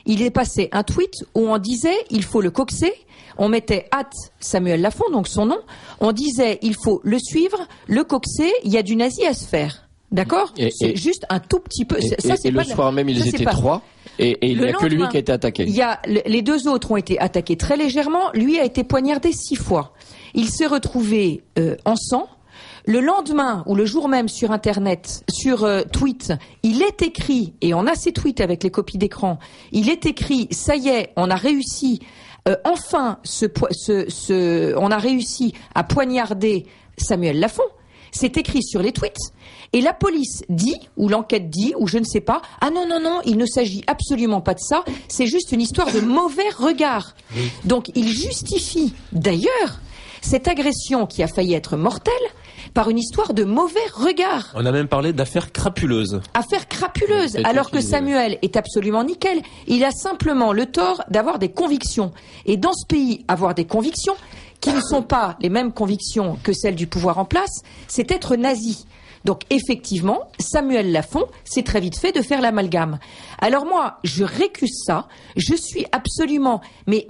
il est passé un tweet où on disait il faut le coxer, on mettait @Samuel Lafont, donc son nom, on disait il faut le suivre, le coxer, il y a du nazi à se faire. D'accord ? C'est juste un tout petit peu. Et le soir même, ils étaient 3. Et il n'y a que lui qui a été attaqué. Les 2 autres ont été attaqués très légèrement. Lui a été poignardé 6 fois. Il s'est retrouvé en sang. Le lendemain ou le jour même sur Internet, sur tweet, il est écrit, et on a ces tweets avec les copies d'écran, il est écrit, ça y est, on a réussi, enfin, on a réussi à poignarder Samuel Lafont. C'est écrit sur les tweets. Et la police dit, ou l'enquête dit, ou je ne sais pas, ah non, il ne s'agit absolument pas de ça, c'est juste une histoire de mauvais regard. Oui. Donc il justifie d'ailleurs cette agression qui a failli être mortelle par une histoire de mauvais regard. On a même parlé d'affaire crapuleuse. Affaire crapuleuse, alors que Samuel est absolument nickel. Il a simplement le tort d'avoir des convictions. Et dans ce pays, avoir des convictions qui ne sont pas les mêmes convictions que celles du pouvoir en place, c'est être nazi. Donc effectivement, Samuel Lafont s'est très vite fait de faire l'amalgame. Alors moi, je récuse ça. Je suis absolument, mais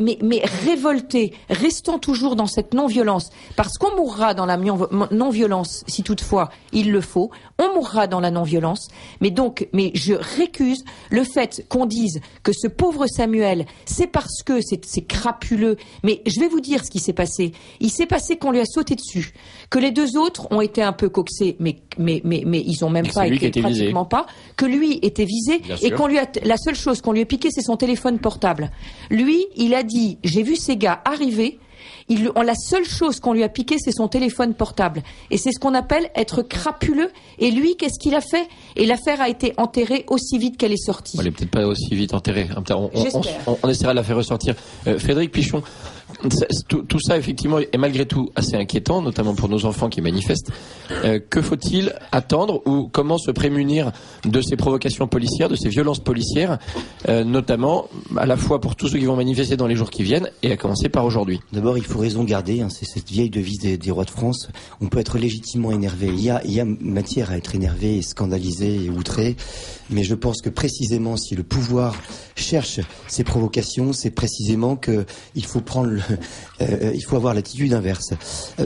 révoltée, restant toujours dans cette non-violence, parce qu'on mourra dans la non-violence si toutefois il le faut. On mourra dans la non-violence. Mais je récuse le fait qu'on dise que ce pauvre Samuel, c'est parce que c'est crapuleux. Mais je vais vous dire ce qui s'est passé. Il s'est passé qu'on lui a sauté dessus, que les 2 autres ont été un peu coxés, mais ils ont même pas été pratiquement pas, que lui était visé et qu'on lui a, la seule chose qu'on lui a piqué, c'est son téléphone portable. Lui, il a dit, j'ai vu ces gars arriver, la seule chose qu'on lui a piqué, c'est son téléphone portable. Et c'est ce qu'on appelle être crapuleux. Et lui, qu'est-ce qu'il a fait ? Et l'affaire a été enterrée aussi vite qu'elle est sortie. Elle est peut-être pas aussi vite enterrée. On essaiera de la faire ressortir. Frédéric Pichon, tout ça, effectivement, est malgré tout assez inquiétant, notamment pour nos enfants qui manifestent. Que faut-il attendre ou comment se prémunir de ces provocations policières, de ces violences policières, notamment à la fois pour tous ceux qui vont manifester dans les jours qui viennent et à commencer par aujourd'hui ? D'abord, il faut raison garder, c'est cette vieille devise des rois de France. On peut être légitimement énervé. Il y a matière à être énervé, scandalisé et outré. Mais je pense que précisément, si le pouvoir cherche ces provocations, c'est précisément que il faut prendre il faut avoir l'attitude inverse.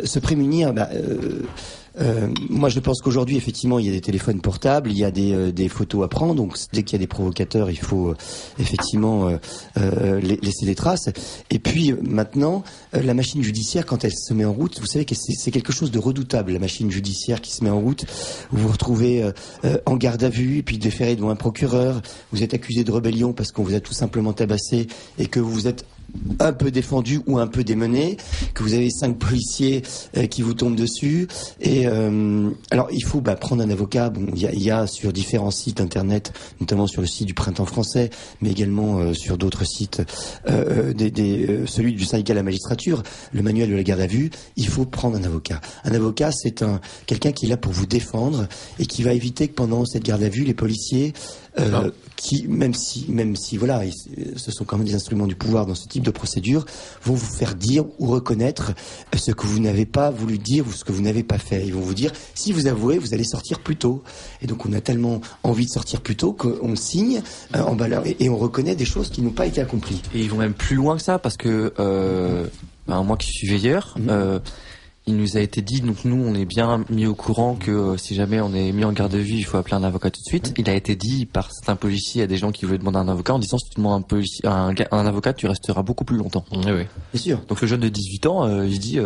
Se prémunir, moi je pense qu'aujourd'hui effectivement il y a des téléphones portables, il y a des photos à prendre, donc dès qu'il y a des provocateurs il faut effectivement laisser des traces. Et puis maintenant la machine judiciaire, quand elle se met en route, vous savez que c'est quelque chose de redoutable, la machine judiciaire qui se met en route. Vous vous retrouvez en garde à vue et puis déféré devant un procureur, vous êtes accusé de rébellion parce qu'on vous a tout simplement tabassé et que vous êtes un peu défendu ou un peu démené, que vous avez 5 policiers qui vous tombent dessus. Et alors il faut prendre un avocat. Bon, il y a sur différents sites internet, notamment sur le site du Printemps français, mais également sur d'autres sites, celui du syndicat de la magistrature, le manuel de la garde à vue. Il faut prendre un avocat. Un avocat, c'est quelqu'un qui est là pour vous défendre et qui va éviter que pendant cette garde à vue, les policiers qui, même si voilà, ce sont quand même des instruments du pouvoir dans ce type de procédure, vont vous faire dire ou reconnaître ce que vous n'avez pas voulu dire ou ce que vous n'avez pas fait. Ils vont vous dire, si vous avouez, vous allez sortir plus tôt. Et donc on a tellement envie de sortir plus tôt qu'on signe en valeur et on reconnaît des choses qui n'ont pas été accomplies. Et ils vont même plus loin que ça parce que moi qui suis veilleur, il nous a été dit, donc nous on est bien mis au courant que si jamais on est mis en garde à vue, il faut appeler un avocat tout de suite. Il a été dit par certains policiers à des gens qui voulaient demander un avocat en disant si tu demandes un avocat, tu resteras beaucoup plus longtemps. Oui. Bien sûr. Donc le jeune de 18 ans, il se dit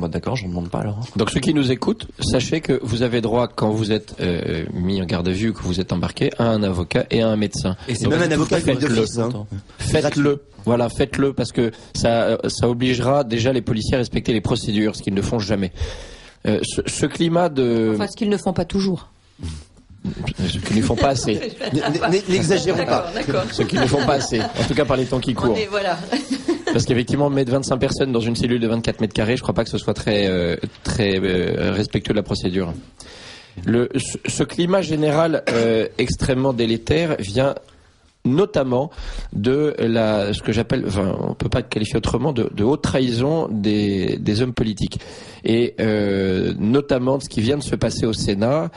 d'accord, j'en demande pas alors. Donc ceux qui nous écoutent, sachez que vous avez droit quand vous êtes mis en garde à vue, que vous êtes embarqué, à un avocat et à un médecin. Et c'est donc, même un avocat qui d'office. Faites-le. Voilà, faites-le parce que ça obligera déjà les policiers à respecter les procédures, ce qu'ils ne font jamais. Ce climat de... Enfin, ce qu'ils ne font pas toujours. Ce qu'ils ne font pas assez. N'exagérons pas. Ce qu'ils ne font pas assez. En tout cas par les temps qui courent. Voilà. Parce qu'effectivement, mettre 25 personnes dans une cellule de 24 mètres carrés, je crois pas que ce soit très respectueux de la procédure. Ce climat général extrêmement délétère vient notamment de ce que j'appelle, enfin, on peut pas qualifier autrement, de haute trahison des hommes politiques. Et notamment de ce qui vient de se passer au Sénat,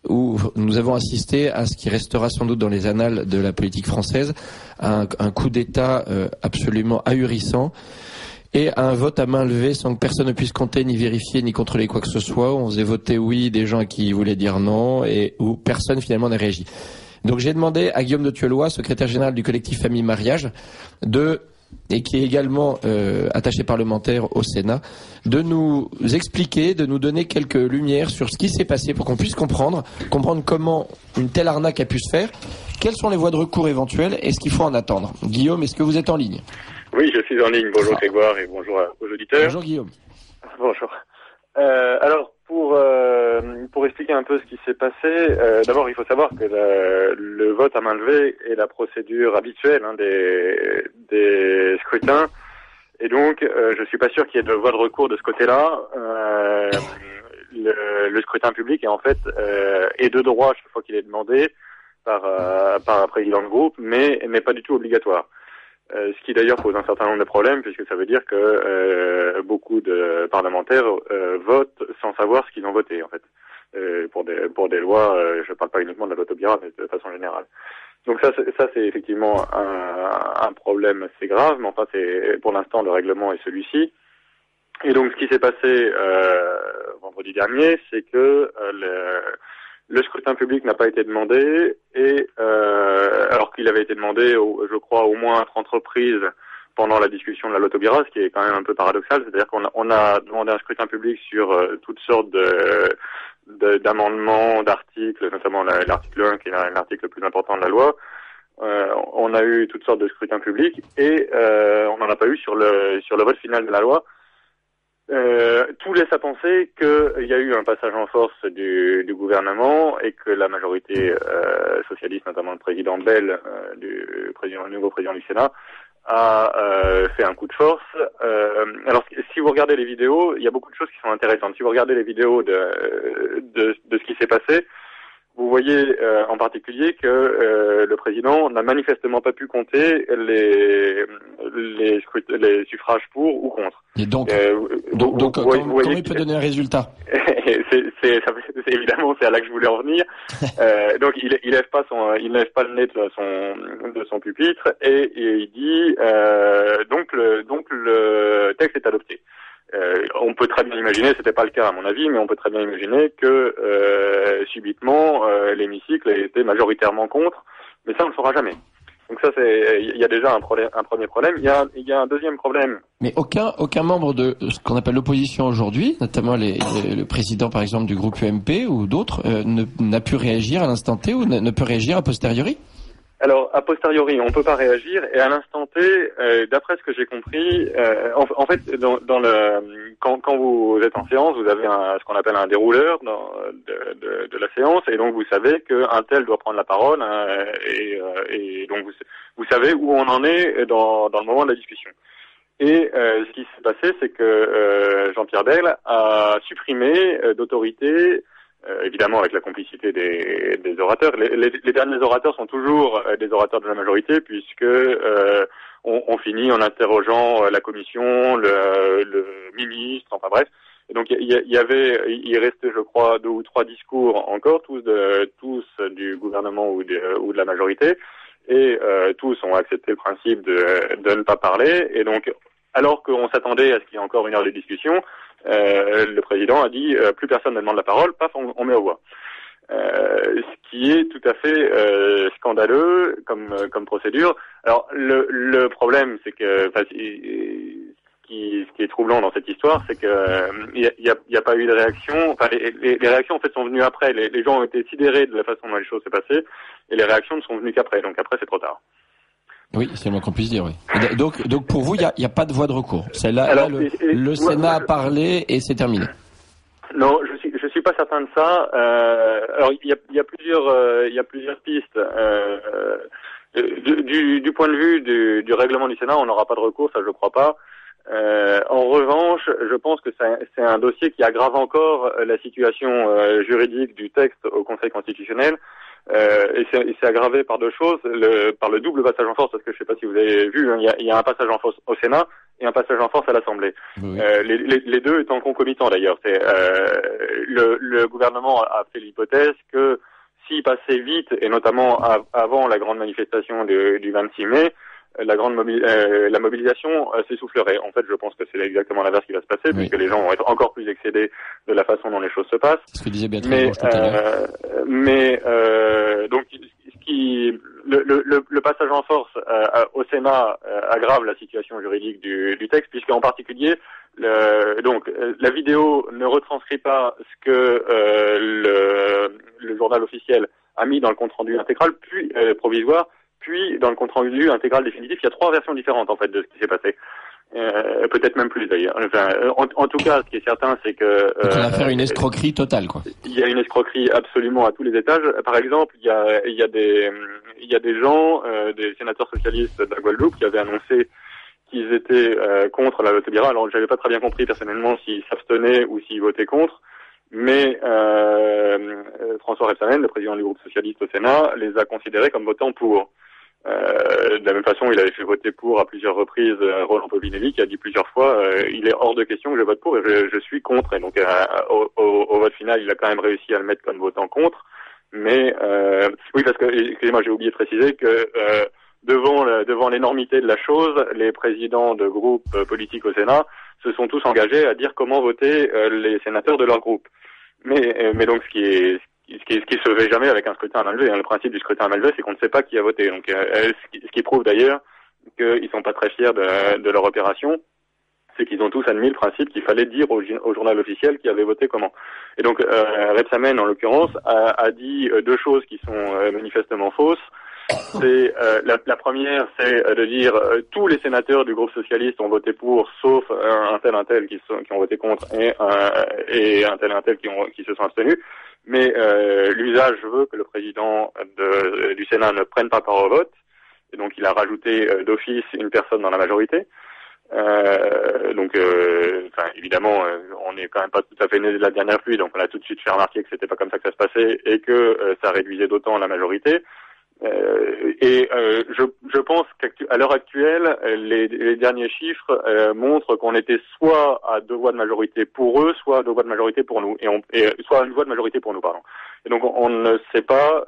où nous avons assisté à ce qui restera sans doute dans les annales de la politique française, un coup d'État absolument ahurissant, et à un vote à main levée sans que personne ne puisse compter, ni vérifier, ni contrôler quoi que ce soit. On faisait voter oui des gens qui voulaient dire non, et où personne finalement n'a réagi. Donc j'ai demandé à Guillaume de Thuelois, secrétaire général du collectif Famille Mariage, et qui est également attaché parlementaire au Sénat, de nous expliquer, de nous donner quelques lumières sur ce qui s'est passé pour qu'on puisse comprendre comment une telle arnaque a pu se faire, quelles sont les voies de recours éventuelles et ce qu'il faut en attendre. Guillaume, est-ce que vous êtes en ligne ? Oui, je suis en ligne. Bonjour Grégoire et bonjour aux auditeurs. Bonjour Guillaume. Bonjour. Alors pour expliquer un peu ce qui s'est passé, d'abord il faut savoir que le vote à main levée est la procédure habituelle des scrutins, et donc je suis pas sûr qu'il y ait de voie de recours de ce côté-là. Le scrutin public est en fait est de droit chaque fois qu'il est demandé par un président de groupe, mais pas du tout obligatoire. Ce qui d'ailleurs pose un certain nombre de problèmes, puisque ça veut dire que beaucoup de parlementaires votent sans savoir ce qu'ils ont voté, en fait, pour des lois. Je parle pas uniquement de la loi Taubira, mais de façon générale. Donc ça c'est effectivement un problème assez grave, mais enfin pour l'instant le règlement est celui-ci. Et donc ce qui s'est passé vendredi dernier, c'est que le scrutin public n'a pas été demandé, et alors qu'il avait été demandé, je crois, au moins à 30 reprises pendant la discussion de la loi Taubira, ce qui est quand même un peu paradoxal, c'est-à-dire qu'on a demandé un scrutin public sur toutes sortes d'amendements, d'articles, notamment l'article 1 qui est l'article le plus important de la loi. On a eu toutes sortes de scrutins publics, et on n'en a pas eu sur le vote final de la loi. Tout laisse à penser qu'il y a eu un passage en force du gouvernement, et que la majorité socialiste, notamment le président Bell, le nouveau président du Sénat, a fait un coup de force. Alors si vous regardez les vidéos, il y a beaucoup de choses qui sont intéressantes. Si vous regardez les vidéos de ce qui s'est passé, vous voyez en particulier que le président n'a manifestement pas pu compter les suffrages pour ou contre. Et donc comment il peut donner un résultat? Évidemment, c'est à là que je voulais en venir. Donc il lève pas le nez de son pupitre, et il dit donc le texte est adopté. On peut très bien imaginer, c'était pas le cas à mon avis, mais on peut très bien imaginer que subitement l'hémicycle était majoritairement contre, mais ça on ne le saura jamais. Donc ça il y a déjà un premier problème. Il y a un deuxième problème. Mais aucun membre de ce qu'on appelle l'opposition aujourd'hui, notamment le président par exemple du groupe UMP ou d'autres, n'a pu réagir à l'instant T, ou ne peut réagir a posteriori? Alors, a posteriori, on peut pas réagir, et à l'instant T, d'après ce que j'ai compris, en fait, quand vous êtes en séance, vous avez ce qu'on appelle un dérouleur de la séance, et donc vous savez qu'un tel doit prendre la parole, et donc vous savez où on en est dans le moment de la discussion. Et ce qui s'est passé, c'est que Jean-Pierre Bell a supprimé d'autorité, évidemment avec la complicité des orateurs. Les derniers orateurs sont toujours des orateurs de la majorité, puisque on finit en interrogeant la commission, le ministre, enfin bref. Et donc il restait, je crois, 2 ou 3 discours encore, tous du gouvernement ou de la majorité, et tous ont accepté le principe de ne pas parler. Et donc, alors qu'on s'attendait à ce qu'il y ait encore 1 heure de discussion, le président a dit plus personne ne demande la parole, paf, on met aux voix. Ce qui est tout à fait scandaleux comme procédure. Alors le problème, c'est que ce qui est troublant dans cette histoire, c'est que il y a pas eu de réaction. Enfin, les réactions en fait sont venues après. Les gens ont été sidérés de la façon dont les choses s'est passées, et les réactions ne sont venues qu'après. Donc après, c'est trop tard. Oui, c'est le moins qu'on puisse dire, oui. Donc pour vous, il y a pas de voie de recours. C'est là, Alors, le Sénat a parlé et c'est terminé. Non, je suis pas certain de ça. Alors il y a plusieurs pistes. Du point de vue du règlement du Sénat, on n'aura pas de recours, ça je crois pas. En revanche, je pense que c'est un dossier qui aggrave encore la situation juridique du texte au Conseil constitutionnel. Et c'est aggravé par deux choses, par le double passage en force, parce que je sais pas si vous avez vu, hein, il y a un passage en force au Sénat et un passage en force à l'Assemblée. Oui. Les deux étant concomitants d'ailleurs. Le gouvernement a fait l'hypothèse que s'il passait vite, et notamment avant la grande manifestation du 26 mai, la mobilisation s'essoufflerait. En fait, je pense que c'est exactement l'inverse qui va se passer, puisque les gens vont être encore plus excédés de la façon dont les choses se passent. C'est ce que disait Béatrice Bourge tout à l'heure. Donc, le passage en force au Sénat aggrave la situation juridique du texte, puisqu'en particulier, la vidéo ne retranscrit pas ce que le journal officiel a mis dans le compte rendu intégral, puis provisoire, puis dans le compte rendu intégral définitif. Il y a 3 versions différentes en fait de ce qui s'est passé. Peut-être même plus d'ailleurs. Enfin, en tout cas, ce qui est certain, c'est que donc on va faire une escroquerie totale, quoi. Il y a une escroquerie absolument à tous les étages. Par exemple, il y a des gens, des sénateurs socialistes de la Guadeloupe, qui avaient annoncé qu'ils étaient contre la loi Taubira. Alors, j'avais pas très bien compris personnellement s'ils s'abstenaient ou s'ils votaient contre. Mais François Rebsamen, le président du groupe socialiste au Sénat, les a considérés comme votant pour. De la même façon, il avait fait voter pour à plusieurs reprises Roland Povinelli, qui a dit plusieurs fois il est hors de question que je vote pour et je suis contre. Et donc au vote final, il a quand même réussi à le mettre comme votant contre. Mais oui, parce que excusez-moi, j'ai oublié de préciser que devant l'énormité de la chose, les présidents de groupes politiques au Sénat se sont tous engagés à dire comment voter les sénateurs de leur groupe. Mais donc ce qui se fait jamais avec un scrutin à main levée. Le principe du scrutin à main levée, c'est qu'on ne sait pas qui a voté. Donc, ce qui prouve d'ailleurs qu'ils sont pas très fiers de leur opération, c'est qu'ils ont tous admis le principe qu'il fallait dire au journal officiel qui avait voté comment. Et donc, Rebsamen, en l'occurrence, a dit 2 choses qui sont manifestement fausses. C'est la première, c'est de dire tous les sénateurs du groupe socialiste ont voté pour, sauf un tel qui ont voté contre et un tel qui se sont abstenus. Mais l'usage veut que le président du Sénat ne prenne pas part au vote, et donc il a rajouté d'office une personne dans la majorité. Évidemment, on n'est quand même pas tout à fait né de la dernière pluie, donc on a tout de suite fait remarquer que c'était pas comme ça que ça se passait et que ça réduisait d'autant la majorité. Je pense qu'à l'heure actuelle, les derniers chiffres montrent qu'on était soit à 2 voix de majorité pour eux, soit à 2 voix de majorité pour nous, soit à 1 voix de majorité pour nous, pardon. Et donc on ne sait pas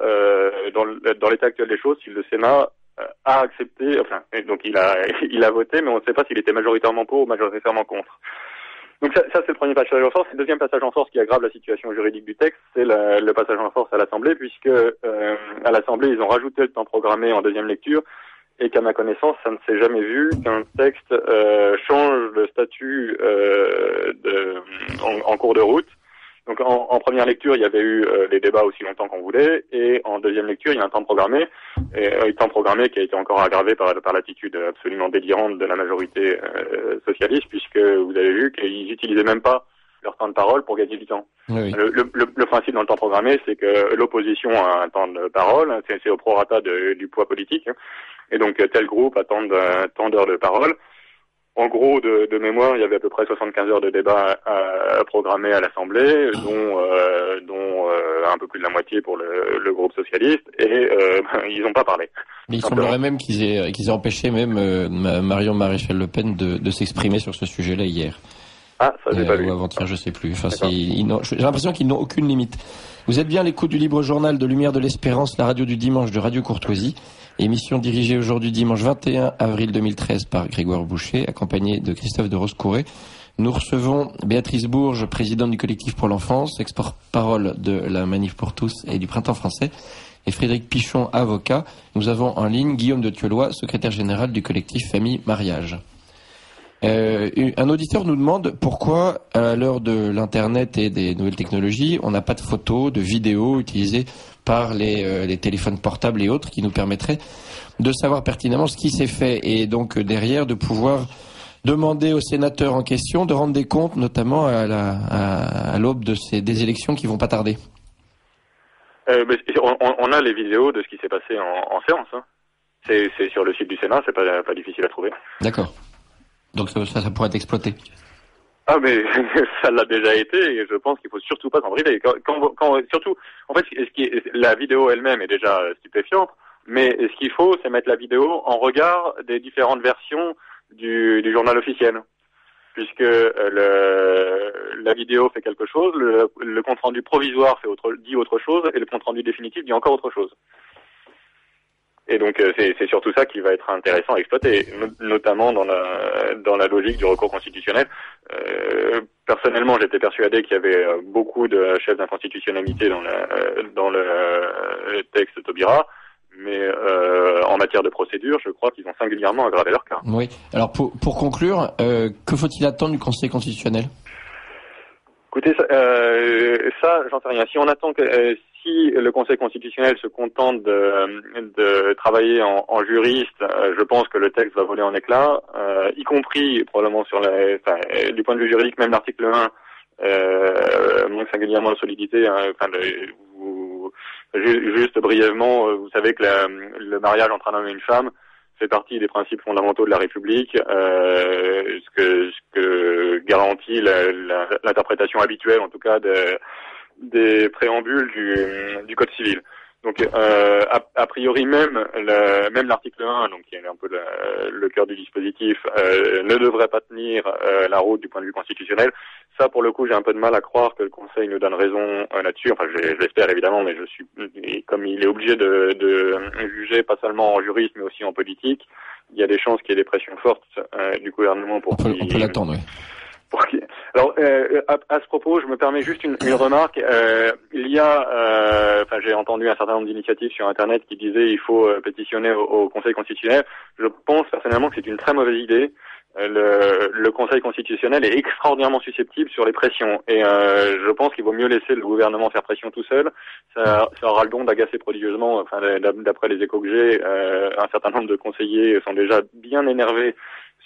dans l'état actuel des choses si le Sénat a accepté, donc il a voté, mais on ne sait pas s'il était majoritairement pour ou majoritairement contre. Donc ça c'est le premier passage en force. Le deuxième passage en force qui aggrave la situation juridique du texte, c'est le passage en force à l'Assemblée, puisque à l'Assemblée ils ont rajouté le temps programmé en deuxième lecture, et qu'à ma connaissance ça ne s'est jamais vu qu'un texte change de statut en cours de route. Donc en première lecture il y avait eu les débats aussi longtemps qu'on voulait, et en deuxième lecture il y a un temps programmé, et temps programmé qui a été encore aggravé par l'attitude absolument délirante de la majorité socialiste, puisque vous avez vu qu'ils n'utilisaient même pas leur temps de parole pour gagner du temps. Oui. Le principe dans le temps programmé, c'est que l'opposition a un temps de parole, c'est au prorata du poids politique, et donc tel groupe a tant d'heures de parole. En gros, de mémoire, il y avait à peu près 75 heures de débat programmées à l'Assemblée, dont un peu plus de la moitié pour le groupe socialiste, et ils n'ont pas parlé. Mais il semblerait même qu'ils aient empêché même Marion Maréchal Le Pen de s'exprimer sur ce sujet-là hier. Ah, ça j'ai pas vu. Ou avant-hier, je sais plus. Enfin, j'ai l'impression qu'ils n'ont aucune limite. Vous êtes bien à l'écoute du Libre Journal de Lumière de l'Espérance, la radio du dimanche de Radio Courtoisie. Émission dirigée aujourd'hui dimanche 21 avril 2013 par Grégoire Boucher, accompagné de Christophe de Roscouré. Nous recevons Béatrice Bourge, présidente du collectif pour l'enfance, ex-porte-parole de la Manif pour tous et du Printemps français, et Frédéric Pichon, avocat. Nous avons en ligne Guillaume de Thieulois, secrétaire général du collectif Famille Mariage. Un auditeur nous demande pourquoi, à l'heure de l'Internet et des nouvelles technologies, on n'a pas de photos, de vidéos utilisées par les téléphones portables et autres qui nous permettraient de savoir pertinemment ce qui s'est fait et donc derrière de pouvoir demander aux sénateurs en question de rendre des comptes, notamment à l'aube des élections qui vont pas tarder. On a les vidéos de ce qui s'est passé en séance. Hein. C'est sur le site du Sénat, c'est pas difficile à trouver. D'accord. Donc ça pourrait être exploité. Ah mais ça l'a déjà été et je pense qu'il faut surtout pas s'en priver. Surtout, en fait, la vidéo elle-même est déjà stupéfiante, mais ce qu'il faut, c'est mettre la vidéo en regard des différentes versions du journal officiel, puisque la vidéo fait quelque chose, le compte rendu provisoire dit autre chose et le compte rendu définitif dit encore autre chose. Et donc c'est surtout ça qui va être intéressant à exploiter, notamment dans la logique du recours constitutionnel. Personnellement, j'étais persuadé qu'il y avait beaucoup de chefs d'inconstitutionnalité dans le texte Taubira, mais en matière de procédure, je crois qu'ils ont singulièrement aggravé leur cas. Oui. Alors pour conclure, que faut-il attendre du Conseil constitutionnel ? Écoutez, ça, j'en sais rien. Si on attend que si le Conseil constitutionnel se contente de travailler en juriste, je pense que le texte va voler en éclats, y compris probablement du point de vue juridique, même l'article 1 manque singulièrement de solidité. Juste brièvement, vous savez que le mariage entre un homme et une femme fait partie des principes fondamentaux de la République, ce que garantit l'interprétation habituelle, en tout cas, des préambules du Code civil. Donc, a priori même l'article 1, donc qui est un peu le cœur du dispositif, ne devrait pas tenir la route du point de vue constitutionnel. Ça, pour le coup, j'ai un peu de mal à croire que le Conseil nous donne raison là-dessus. Enfin, je l'espère évidemment, mais comme il est obligé de juger pas seulement en juriste, mais aussi en politique, il y a des chances qu'il y ait des pressions fortes du gouvernement pour on peut l'attendre, oui. Alors, à ce propos, je me permets juste une remarque. J'ai entendu un certain nombre d'initiatives sur Internet qui disaient il faut pétitionner au Conseil constitutionnel. Je pense personnellement que c'est une très mauvaise idée. Le Conseil constitutionnel est extraordinairement susceptible sur les pressions et je pense qu'il vaut mieux laisser le gouvernement faire pression tout seul. Ça aura le don d'agacer prodigieusement. Enfin, d'après les échos que j'ai, un certain nombre de conseillers sont déjà bien énervés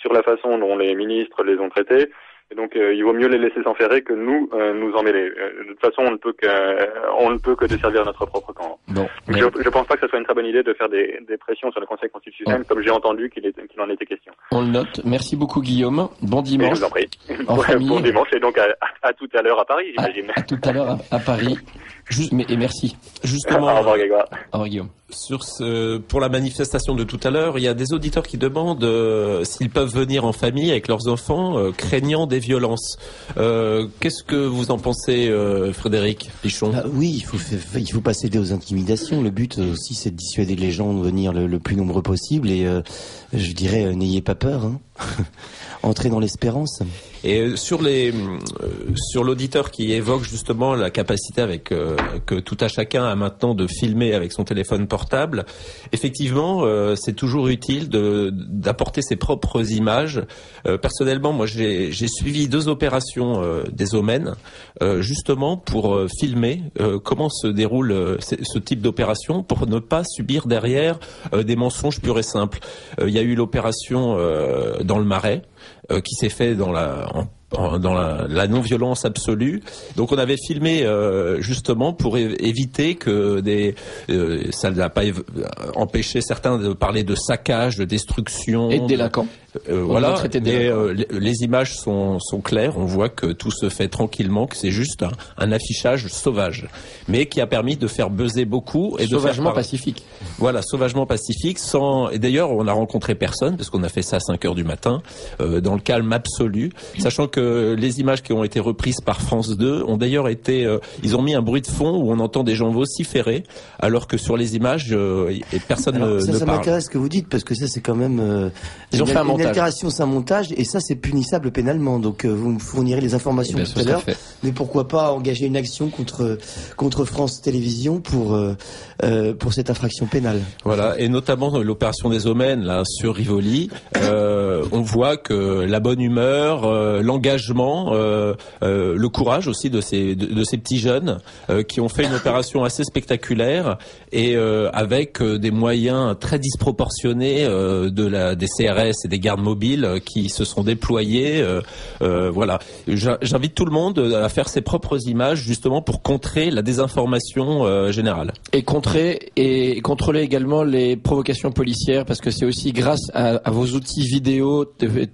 sur la façon dont les ministres les ont traités. Et donc, il vaut mieux les laisser s'enferrer que nous en mêler. De toute façon, on ne peut que desservir notre propre camp. Bon, je pense pas que ce soit une très bonne idée de faire des pressions sur le Conseil constitutionnel, comme j'ai entendu qu'il en était question. On le note. Merci beaucoup, Guillaume. Bon dimanche. Et je vous en prie. Bon dimanche et donc à tout à l'heure à Paris, j'imagine. À tout à l'heure à Paris. Et merci. Justement. Au revoir, Grégoire. Au revoir, Guillaume. Pour la manifestation de tout à l'heure, il y a des auditeurs qui demandent s'ils peuvent venir en famille avec leurs enfants, craignant des violences. Qu'est-ce que vous en pensez, Frédéric Pichon ? Oui, il faut pas céder aux intimidations. Le but aussi, c'est de dissuader les gens de venir le plus nombreux possible. Et je dirais, n'ayez pas peur. Hein. Entrez dans l'espérance. Et sur l'auditeur qui évoque justement la capacité que tout à chacun a maintenant de filmer avec son téléphone portable, effectivement, c'est toujours utile d'apporter ses propres images. Personnellement, moi, j'ai suivi 2 opérations des Omen, justement pour filmer comment se déroule ce type d'opération, pour ne pas subir derrière des mensonges purs et simples. Il y a eu l'opération dans le Marais, qui s'est fait dans la non-violence absolue. Donc on avait filmé justement pour éviter que ça n'a pas empêché certains de parler de saccage, de destruction et de délinquants. Voilà. Les images sont claires. On voit que tout se fait tranquillement, que c'est juste un affichage sauvage, mais qui a permis de faire buzzer beaucoup et sauvagement pacifique. Voilà, sauvagement pacifique. Et d'ailleurs, on n'a rencontré personne parce qu'on a fait ça à 5h du matin, dans le calme absolu, sachant que les images qui ont été reprises par France 2 ont d'ailleurs été, ils ont mis un bruit de fond où on entend des gens vociférer, alors que sur les images, personne ne parle. Ça m'intéresse ce que vous dites parce que ça c'est quand même. Ils ont fait un montage. altération, c'est un montage, et ça, c'est punissable pénalement. Donc, vous me fournirez les informations tout à l'heure. Mais pourquoi pas engager une action contre France Télévisions pour cette infraction pénale. Voilà, et notamment l'opération des Omens là sur Rivoli, on voit que la bonne humeur, l'engagement, le courage aussi de ces petits jeunes qui ont fait une opération assez spectaculaire et avec des moyens très disproportionnés des CRS et des gardes mobiles qui se sont déployés. Voilà, j'invite tout le monde à faire ses propres images justement pour contrer la désinformation générale. Et contrôler également les provocations policières, parce que c'est aussi grâce à vos outils vidéo,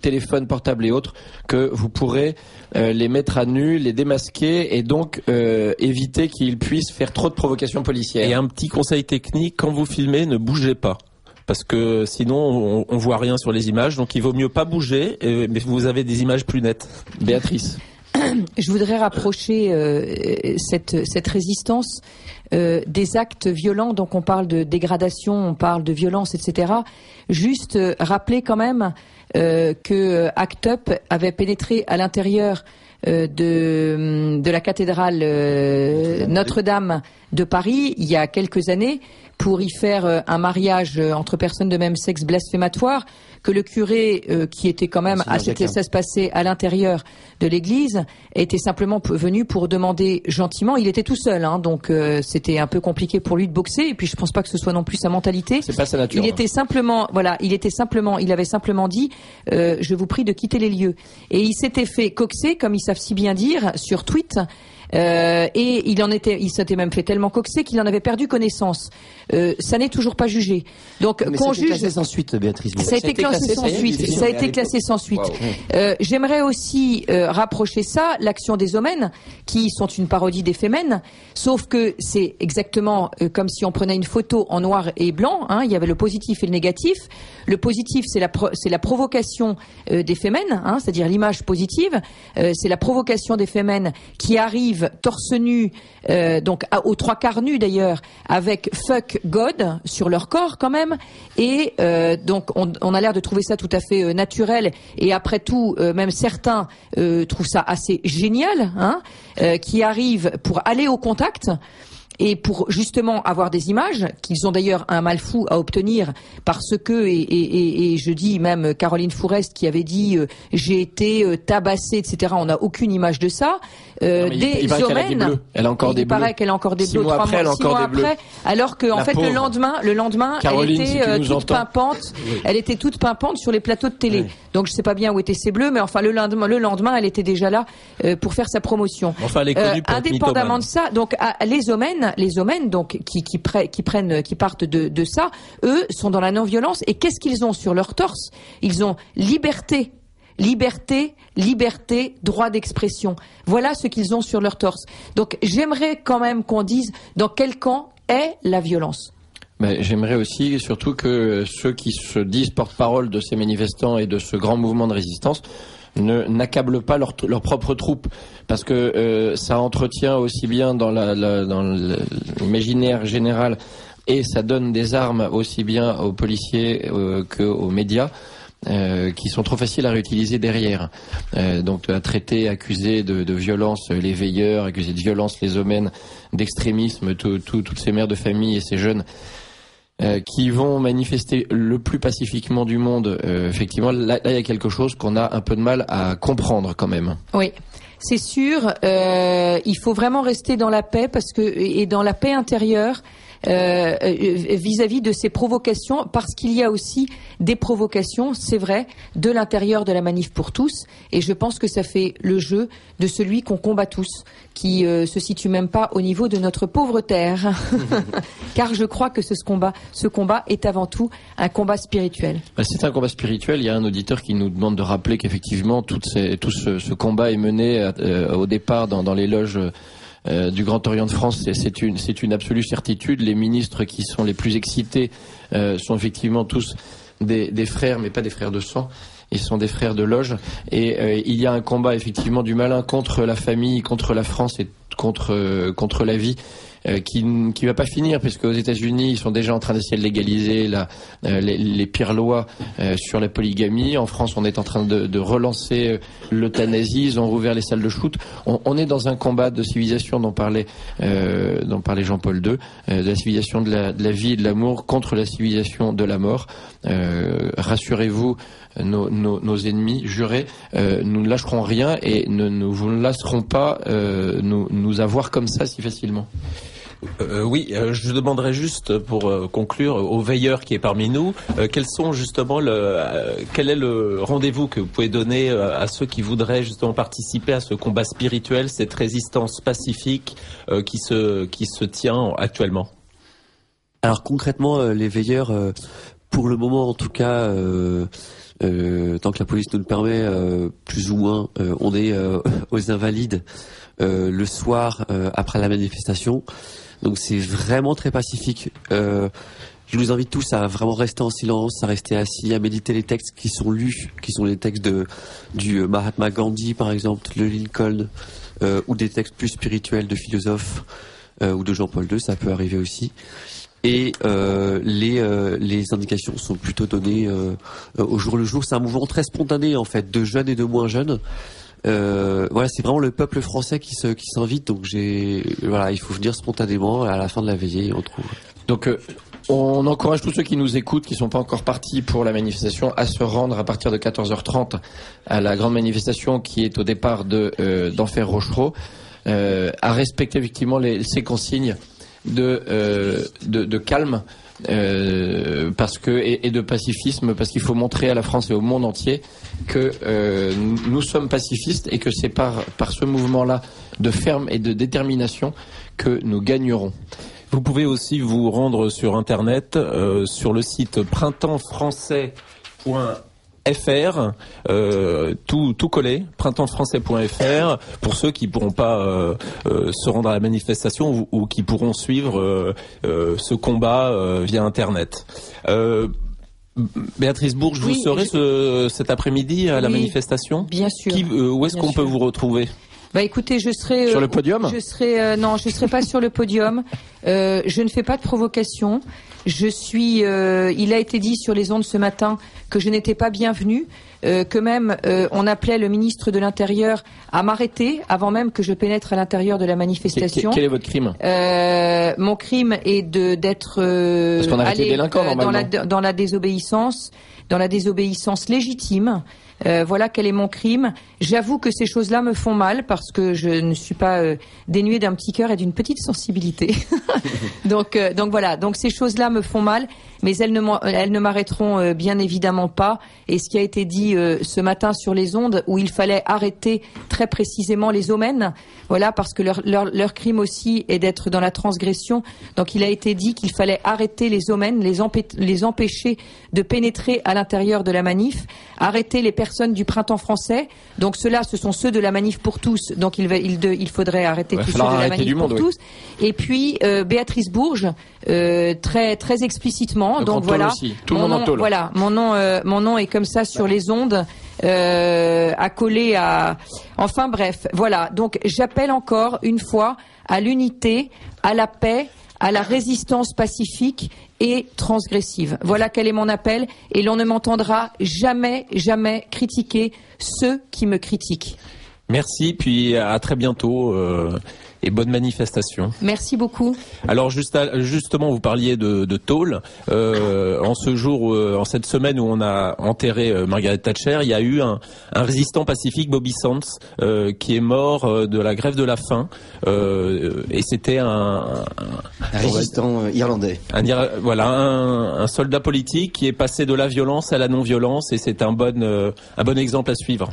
téléphones portables et autres, que vous pourrez les mettre à nu, les démasquer et donc éviter qu'ils puissent faire trop de provocations policières. Et un petit conseil technique, quand vous filmez, ne bougez pas. Parce que sinon on voit rien sur les images, donc il vaut mieux pas bouger, mais vous avez des images plus nettes. Béatrice. Je voudrais rapprocher cette résistance des actes violents. Donc on parle de dégradation, on parle de violence, etc. Juste rappeler quand même que ACT UP avait pénétré à l'intérieur de la cathédrale Notre-Dame de Paris il y a quelques années pour y faire un mariage entre personnes de même sexe blasphématoire, que le curé qui était quand même ça se passait à l'intérieur de l'église était simplement venu pour demander gentiment. Il était tout seul, hein, donc c'était un peu compliqué pour lui de boxer, et puis je pense pas que ce soit non plus sa mentalité. C'est pas sa nature. Il avait simplement dit je vous prie de quitter les lieux, et il s'était fait coxer, comme ils savent si bien dire, sur Twitter. Et il s'était même fait tellement coxer qu'il en avait perdu connaissance. Ça n'est toujours pas jugé. Donc, qu'on juge. Ça a été classé sans suite, Béatrice. Ça a été classé sans suite. Ça a été classé sans suite. J'aimerais aussi rapprocher ça, l'action des Omens, qui sont une parodie des Femen, sauf que c'est exactement comme si on prenait une photo en noir et blanc. Hein, il y avait le positif et le négatif. Le positif, c'est la provocation des Femen, hein, c'est-à-dire l'image positive. C'est la provocation des Femen qui arrivent torse nu, donc aux trois quarts nus d'ailleurs, avec fuck God sur leur corps quand même, et donc on a l'air de trouver ça tout à fait naturel, et après tout même certains trouvent ça assez génial, hein, qui arrivent pour aller au contact et pour justement avoir des images qu'ils ont d'ailleurs un mal fou à obtenir, parce que et je dis même Caroline Fourest qui avait dit j'ai été tabassée, etc. On n'a aucune image de ça. Des Omens, elle a encore des bleus. Il paraît qu'elle a encore des bleus. 6 mois après, alors que en fait le lendemain, Caroline, elle était toute pimpante. Oui. Elle était toute pimpante sur les plateaux de télé. Oui. Donc je sais pas bien où étaient ses bleus, mais enfin le lendemain, elle était déjà là pour faire sa promotion. Enfin, elle est connue pour indépendamment de ça, donc les Omens donc qui partent de ça, eux sont dans la non-violence. Et qu'est-ce qu'ils ont sur leur torse? Ils ont liberté, droit d'expression. Voilà ce qu'ils ont sur leur torse. Donc j'aimerais quand même qu'on dise dans quel camp est la violence. J'aimerais aussi, surtout, que ceux qui se disent porte-parole de ces manifestants et de ce grand mouvement de résistance n'accablent pas leurs propres troupes, parce que ça entretient aussi bien dans l'imaginaire général, et ça donne des armes aussi bien aux policiers qu'aux médias, qui sont trop faciles à réutiliser derrière. Donc à traiter, accuser de violence les veilleurs, accuser de violence les Omens, d'extrémisme, toutes ces mères de famille et ces jeunes qui vont manifester le plus pacifiquement du monde. Effectivement, là il y a quelque chose qu'on a un peu de mal à comprendre quand même. Oui. C'est sûr, il faut vraiment rester dans la paix, et dans la paix intérieure, vis-à-vis de ces provocations, parce qu'il y a aussi des provocations, c'est vrai, de l'intérieur de la Manif pour tous, et je pense que ça fait le jeu de celui qu'on combat tous, qui se situe même pas au niveau de notre pauvre terre, car je crois que ce combat est avant tout un combat spirituel. C'est un combat spirituel. Il y a un auditeur qui nous demande de rappeler qu'effectivement tout ce combat est mené au départ dans les loges du Grand Orient de France. C'est une absolue certitude. Les ministres qui sont les plus excités sont effectivement tous des frères, mais pas des frères de sang. Ils sont des frères de loge. Et il y a un combat effectivement du malin contre la famille, contre la France et contre la vie. qui va pas finir, puisque aux États-Unis ils sont déjà en train d'essayer de légaliser les pires lois sur la polygamie. En France, on est en train de relancer l'euthanasie. Ils ont rouvert les salles de shoot. On est dans un combat de civilisation dont parlait Jean-Paul II, de la civilisation de la vie et de l'amour contre la civilisation de la mort. Rassurez-vous, nos ennemis jurés, nous ne lâcherons rien et vous ne laisserons pas nous avoir comme ça si facilement. Je demanderais juste pour conclure au veilleur qui est parmi nous, quel est le rendez-vous que vous pouvez donner à ceux qui voudraient justement participer à ce combat spirituel, cette résistance pacifique qui se tient actuellement? Alors concrètement, les veilleurs, pour le moment en tout cas, tant que la police nous le permet, plus ou moins, on est aux Invalides le soir après la manifestation. Donc c'est vraiment très pacifique. Je vous invite tous à vraiment rester en silence, à rester assis, à méditer les textes qui sont lus, qui sont les textes du Mahatma Gandhi par exemple, de Lincoln, ou des textes plus spirituels de philosophes ou de Jean-Paul II, ça peut arriver aussi. Et les indications sont plutôt données au jour le jour. C'est un mouvement très spontané en fait, de jeunes et de moins jeunes. Voilà, c'est vraiment le peuple français qui s'invite. Donc il faut venir spontanément à la fin de la veillée, on trouve. Donc on encourage tous ceux qui nous écoutent, qui sont pas encore partis pour la manifestation, à se rendre à partir de 14h30 à la grande manifestation qui est au départ d'Enfer Rochereau, à respecter effectivement ces consignes de calme, parce que et de pacifisme, parce qu'il faut montrer à la France et au monde entier que nous sommes pacifistes et que c'est par ce mouvement-là de ferme et de détermination que nous gagnerons. Vous pouvez aussi vous rendre sur internet sur le site printemps-français.fr, tout collé, printemps-français.fr, pour ceux qui pourront pas se rendre à la manifestation ou qui pourront suivre ce combat via internet. Béatrice Bourges, vous serez cet après-midi à la manifestation? Bien sûr. Où est-ce qu'on peut vous retrouver? Écoutez, je serai sur le podium. Non, je serai pas sur le podium. Je ne fais pas de provocation. Il a été dit sur les ondes ce matin que je n'étais pas bienvenue, que même on appelait le ministre de l'Intérieur à m'arrêter avant même que je pénètre à l'intérieur de la manifestation. Quel est votre crime? Mon crime est d'être parce qu'on a été délinquant normalement dans la désobéissance légitime. Voilà quel est mon crime. J'avoue que ces choses-là me font mal parce que je ne suis pas dénuée d'un petit cœur et d'une petite sensibilité. Donc voilà. Donc ces choses-là me font mal, mais elles ne m'arrêteront bien évidemment pas. Et ce qui a été dit ce matin sur les ondes, où il fallait arrêter très précisément les omens, voilà, parce que leur crime aussi est d'être dans la transgression. Donc il a été dit qu'il fallait arrêter les omens, les empêcher de pénétrer à l'intérieur de la manif, arrêter les personnes du Printemps français. Donc ceux-là, ce sont ceux de la manif pour tous. Donc il faudrait arrêter tous ceux de la manif pour tous. Et puis Béatrice Bourges, très très explicitement. Donc voilà, mon nom est comme ça sur les ondes, accolé à. Enfin bref, voilà. Donc j'appelle encore une fois à l'unité, à la paix, à la résistance pacifique et transgressive. Voilà quel est mon appel, et l'on ne m'entendra jamais, jamais critiquer ceux qui me critiquent. Merci, puis à très bientôt et bonne manifestation. Merci beaucoup. Alors justement, vous parliez de tôle. En ce jour, en cette semaine où on a enterré Margaret Thatcher, il y a eu un résistant pacifique, Bobby Sands, qui est mort de la grève de la faim. Et c'était un résistant irlandais. Un soldat politique qui est passé de la violence à la non-violence, et c'est un bon exemple à suivre.